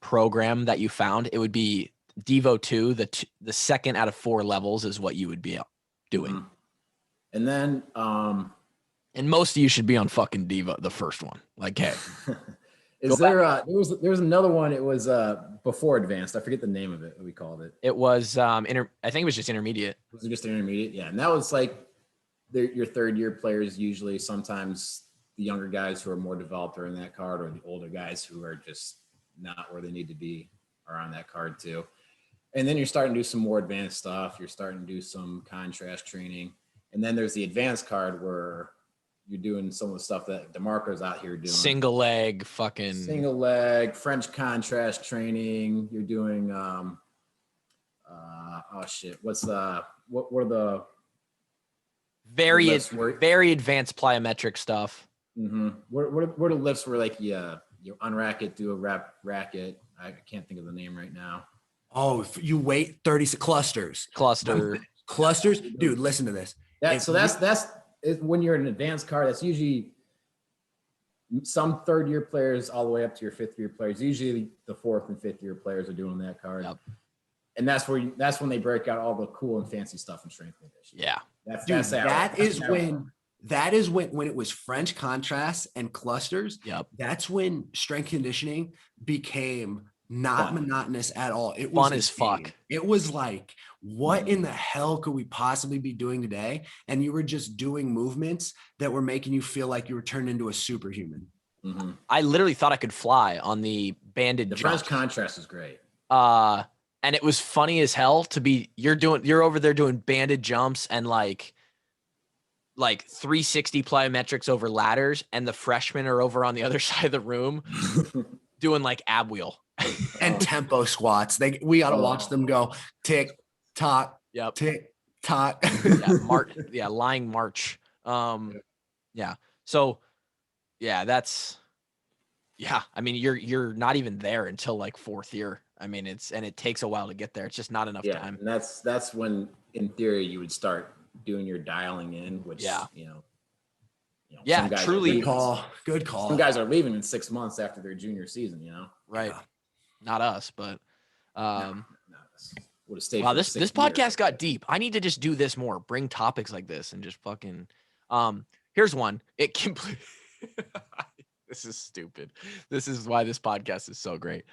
program that you found, it would be Devo 2, the second out of 4 levels is what you would be doing. And then, and most of you should be on fucking Devo, the first one. Like, hey, there was another one. It was before advanced. I forget the name of it. What we called it. It was I think it was just intermediate. Was it just intermediate? Yeah, and that was like your 3rd-year players. Usually, sometimes the younger guys who are more developed are in that card, or the older guys who are just not where they need to be are on that card too. And then you're starting to do some more advanced stuff. You're starting to do some contrast training. And then there's the advanced card where you're doing some of the stuff that DeMarco's out here doing. Single leg, French contrast training. You're doing, what are the very advanced plyometric stuff. Mm-hmm. What are the lifts where like you unrack it, do a rep racket? I can't think of the name right now. Oh, you wait 30 clusters, dude. Listen to this. That's when you're an advanced card. That's usually some 3rd-year players all the way up to your 5th-year players. Usually the 4th and 5th-year players are doing that card. Yep. And that's when they break out all the cool and fancy stuff in strength conditioning. Yeah. That is when it was French contrast and clusters. Yep. That's when strength conditioning became not Fun. monotonous at all. It Fun was as fuck. It was like, what in the hell could we possibly be doing today? And you were just doing movements that were making you feel like you were turned into a superhuman. Mm-hmm. I literally thought I could fly on the banded The jumps. French contrast is great. And it was funny as hell to be you're over there doing banded jumps and like 360 plyometrics over ladders, and the freshmen are over on the other side of the room doing like ab wheel and tempo squats. We got to watch them go tick tock, yep, tick tock. lying march. Yeah. So I mean, you're not even there until like fourth year. I mean, it takes a while to get there. It's just not enough time. And that's when, in theory, you would start doing your dialing in, which some guys truly. Good call. Some guys are leaving in 6 months after their junior season. Right? Yeah. Not us, but not us. Would have stayed. wow, this podcast got deep. I need to just do this more. Bring topics like this and just fucking. Here's one. It completely. This is stupid. This is why this podcast is so great.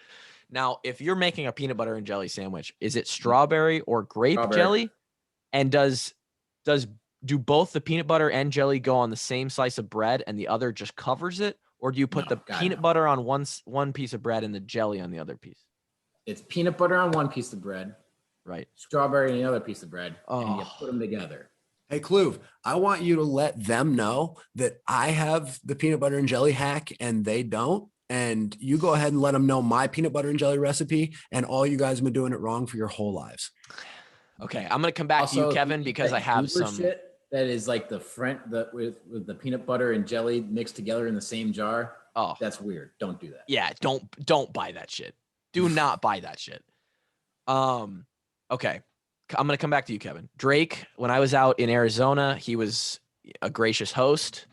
Now, if you're making a peanut butter and jelly sandwich, is it strawberry or grape jelly? And do both the peanut butter and jelly go on the same slice of bread and the other just covers it? Or do you put the peanut butter on one piece of bread and the jelly on the other piece? It's peanut butter on one piece of bread, right? Strawberry on the other piece of bread, and you put them together. Hey, Kluver, I want you to let them know that I have the peanut butter and jelly hack and they don't. And you go ahead and let them know my peanut butter and jelly recipe, and all you guys have been doing it wrong for your whole lives. Okay, I'm gonna come back to you, Kevin, because I have some shit that is like with the peanut butter and jelly mixed together in the same jar. Oh, that's weird. Don't do that. Yeah, don't buy that shit. Do not buy that shit. Okay, I'm gonna come back to you, Kevin. Drake, when I was out in Arizona, he was a gracious host.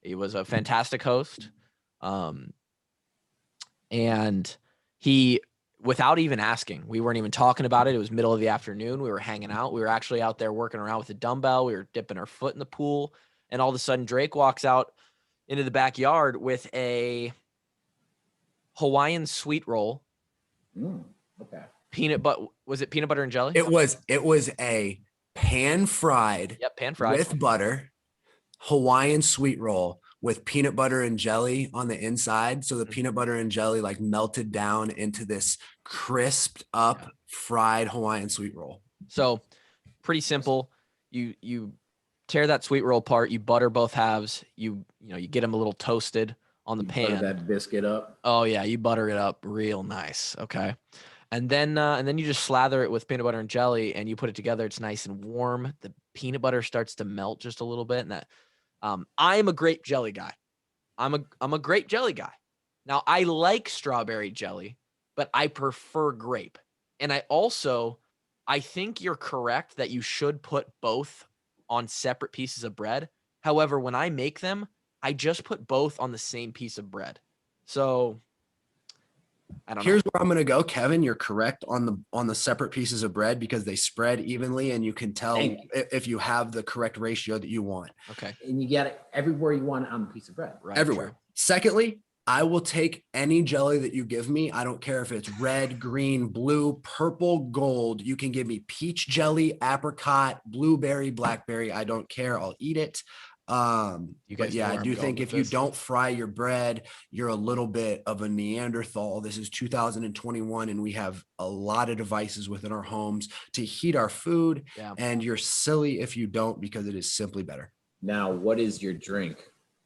He was a fantastic host. And he, without even asking, we weren't even talking about it. It was middle of the afternoon. We were hanging out. We were actually out there working around with a dumbbell. We were dipping our foot in the pool. And all of a sudden, Drake walks out into the backyard with a Hawaiian sweet roll. Okay. Was it peanut butter and jelly? It was a pan fried. Yep, pan fried. With butter, Hawaiian sweet roll with peanut butter and jelly on the inside. So the peanut butter and jelly like melted down into this crisped up fried Hawaiian sweet roll. So pretty simple. You tear that sweet roll apart, you butter both halves, you get them a little toasted on the pan. Butter that biscuit up. Oh yeah, you butter it up real nice. Okay. And then you just slather it with peanut butter and jelly and you put it together. It's nice and warm. The peanut butter starts to melt just a little bit, and that I'm a grape jelly guy. I'm a grape jelly guy. Now I like strawberry jelly, but I prefer grape. And I think you're correct that you should put both on separate pieces of bread. However, when I make them, I just put both on the same piece of bread. So I don't know. Here's where I'm going to go, Kevin. You're correct on the separate pieces of bread because they spread evenly and you can tell if you have the correct ratio that you want. Okay. And you get it everywhere you want it on the piece of bread. Right. Everywhere. True. Secondly, I will take any jelly that you give me. I don't care if it's red, green, blue, purple, gold. You can give me peach jelly, apricot, blueberry, blackberry. I don't care. I'll eat it. I do think if you don't fry your bread, you're a little bit of a Neanderthal. This is 2021 and we have a lot of devices within our homes to heat our food. Yeah. And you're silly if you don't, because it is simply better. Now, what is your drink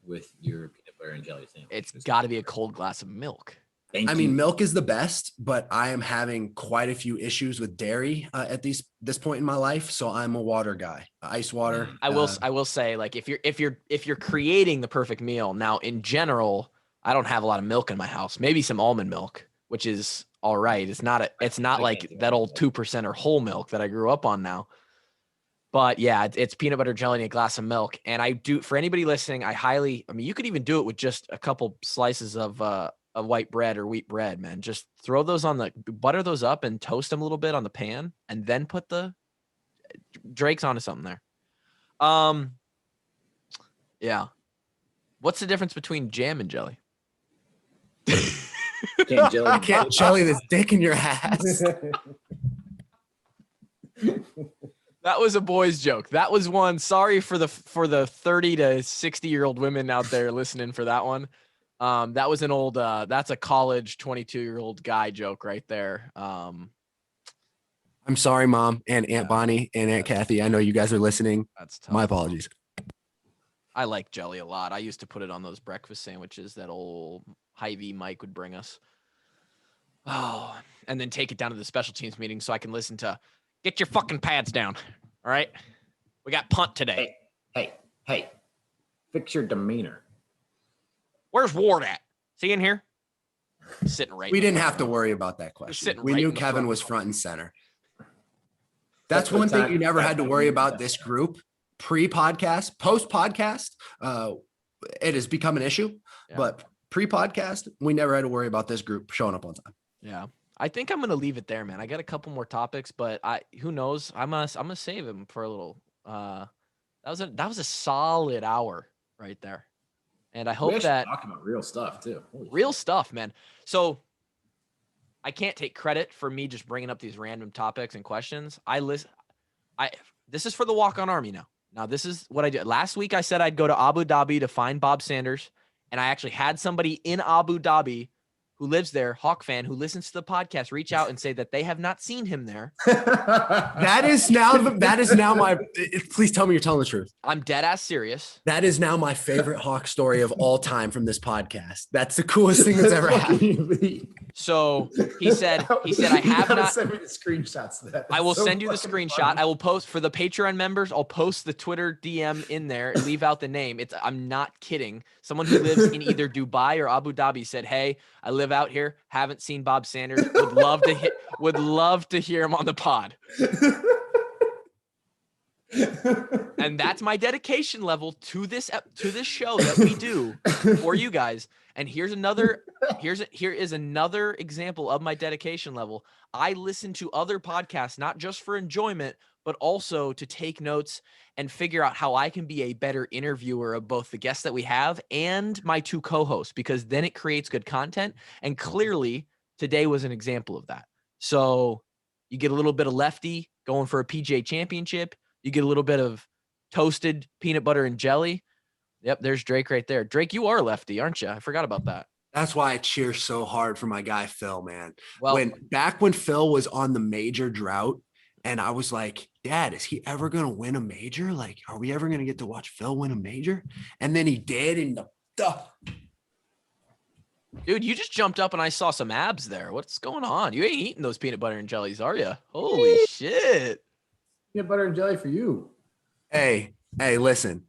with your peanut butter and jelly sandwich? It's got to be a cold glass of milk. I mean, milk is the best, but I am having quite a few issues with dairy at this point in my life. So I'm a water guy, ice water. I will say, like, if you're creating the perfect meal now, in general, I don't have a lot of milk in my house. Maybe some almond milk, which is all right. It's not like that old 2% or whole milk that I grew up on now. But yeah, it's peanut butter jelly and a glass of milk. And I do, for anybody listening, you could even do it with just a couple slices of white bread or wheat bread, man. Just throw those butter those up and toast them a little bit on the pan and then put Drake's onto something there. Yeah. What's the difference between jam and jelly? can't jelly. I can't jelly this dick in your ass. That was a boy's joke. That was one. Sorry for the 30 to 60-year-old women out there listening for that one. That was an old that's a college 22-year-old guy joke right there. I'm sorry, Mom and Aunt Bonnie and Aunt Kathy. I know you guys are listening. That's tough. My apologies. I like jelly a lot. I used to put it on those breakfast sandwiches that old Hy-Vee Mike would bring us. Oh, and then take it down to the special teams meeting so I can listen to get your fucking pads down. All right. We got punt today. Hey, fix your demeanor. Where's Ward at? Is he in here? Sitting right. We didn't have to worry about that question. sitting We right knew in the Kevin front. was front and center. That's That's what one thing time- you never had to that's worry what- about this group. Pre-podcast, post-podcast, it has become an issue. Yeah. But pre-podcast, we never had to worry about this group showing up on time. Yeah. I think I'm gonna leave it there, man. I got a couple more topics, but who knows? I'm gonna save him for a little. That was a solid hour right there, and I We hope actually that talking about real stuff too. Holy real shit. stuff, man. So I can't take credit for me just bringing up these random topics and questions. This is for the walk-on army now. Now this is what I did last week. I said I'd go to Abu Dhabi to find Bob Sanders, and I actually had somebody in Abu Dhabi who lives there, Hawk fan, who listens to the podcast, reach out and say that they have not seen him there. That is now my. Please tell me you're telling the truth. I'm dead ass serious. That is now my favorite Hawk story of all time from this podcast. That's the coolest thing that's ever happened. So he said I have not. Send me the screenshots of that. I will It's so send you the fucking screenshot. funny. I will post for the Patreon members. I'll post the Twitter DM in there. Leave out the name. I'm not kidding. Someone who lives in either Dubai or Abu Dhabi said, "Hey, I live out here. Haven't seen Bob Sanders. Would love to hear him on the pod." And that's my dedication level to this show that we do for you guys. And here is another example of my dedication level. I listen to other podcasts, not just for enjoyment, but also to take notes and figure out how I can be a better interviewer of both the guests that we have and my two co-hosts, because then it creates good content. And clearly today was an example of that. So you get a little bit of Lefty going for a PGA championship. You get a little bit of toasted peanut butter and jelly. Yep, there's Drake right there. Drake, you are Lefty, aren't you? I forgot about that. That's why I cheer so hard for my guy Phil, man. Well, Back when Phil was on the major drought, and I was like, Dad, is he ever gonna win a major? Like, are we ever gonna get to watch Phil win a major? And then he did, and dude, you just jumped up and I saw some abs there. What's going on? You ain't eating those peanut butter and jellies, are you? Holy shit. Peanut butter and jelly for you. Hey, listen.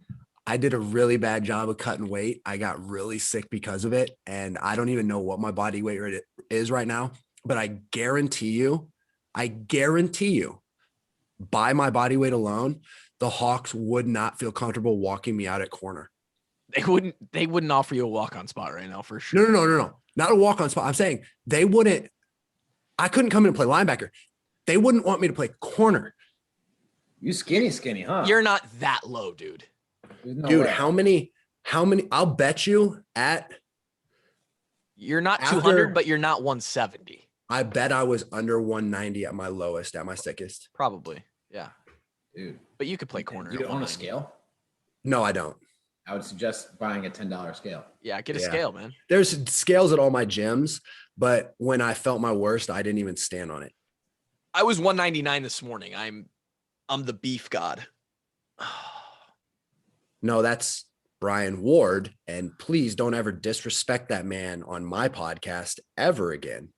I did a really bad job of cutting weight. I got really sick because of it. And I don't even know what my body weight is right now. But I guarantee you, by my body weight alone, the Hawks would not feel comfortable walking me out at corner. They wouldn't offer you a walk-on spot right now for sure. No. Not a walk-on spot. I'm saying they wouldn't. I couldn't come in and play linebacker. They wouldn't want me to play corner. You skinny, huh? You're not that low, dude. There's no Dude, way. how many, I'll bet you You're not After- 200, but you're not 170. I bet I was under 190 at my lowest, at my sickest. Probably. Yeah. Dude, But you could play corner. you at own a 190. scale? No, I don't. I would suggest buying a $10 scale. Yeah, get a Yeah. scale, man. There's scales at all my gyms, but when I felt my worst, I didn't even stand on it. I was 199 this morning. I'm the beef god. No, that's Brian Ward. And please don't ever disrespect that man on my podcast ever again.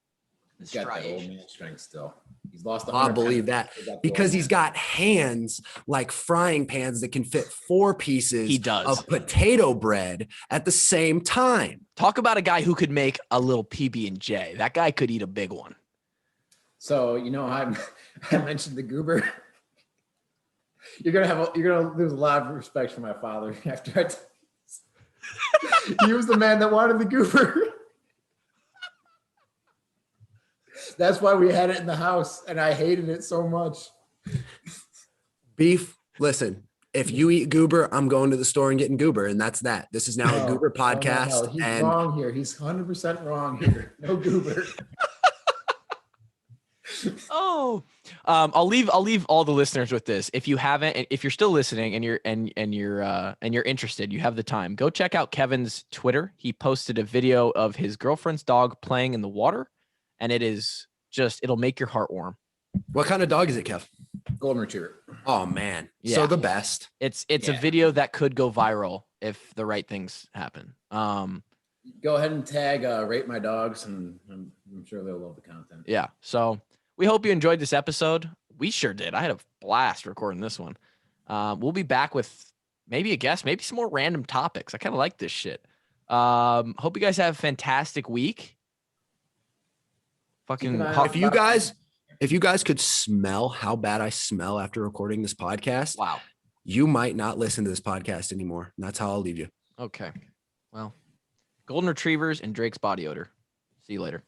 He's got that old Striation. man strength still. He's lost. I believe that because he's got hands like frying pans that can fit 4 pieces He does. of potato bread at the same time. Talk about a guy who could make a little PB&J. That guy could eat a big one. So I mentioned the goober. You're gonna lose a lot of respect for my father after I. He was the man that wanted the goober. That's why we had it in the house, and I hated it so much. Beef, listen, if you eat goober, I'm going to the store and getting goober, and that's that. This is now a goober podcast. No. He's and wrong here. He's 100% wrong here. No goober. I'll leave all the listeners with this. If you haven't, if you're still listening and you're interested, you have the time, go check out Kevin's Twitter. He posted a video of his girlfriend's dog playing in the water, and it'll make your heart warm. What kind of dog is it, Kev? Golden Retriever. Oh man. Yeah. So the best. It's a video that could go viral if the right things happen. Go ahead and tag Rate My Dogs, and I'm sure they'll love the content. Yeah. So we hope you enjoyed this episode. We sure did. I had a blast recording this one. We'll be back with maybe a guest, maybe some more random topics. I kind of like this shit. Hope you guys have a fantastic week. Fucking if you guys could smell how bad I smell after recording this podcast, wow, you might not listen to this podcast anymore. And that's how I'll leave you. Okay. Well, golden retrievers and Drake's body odor. See you later.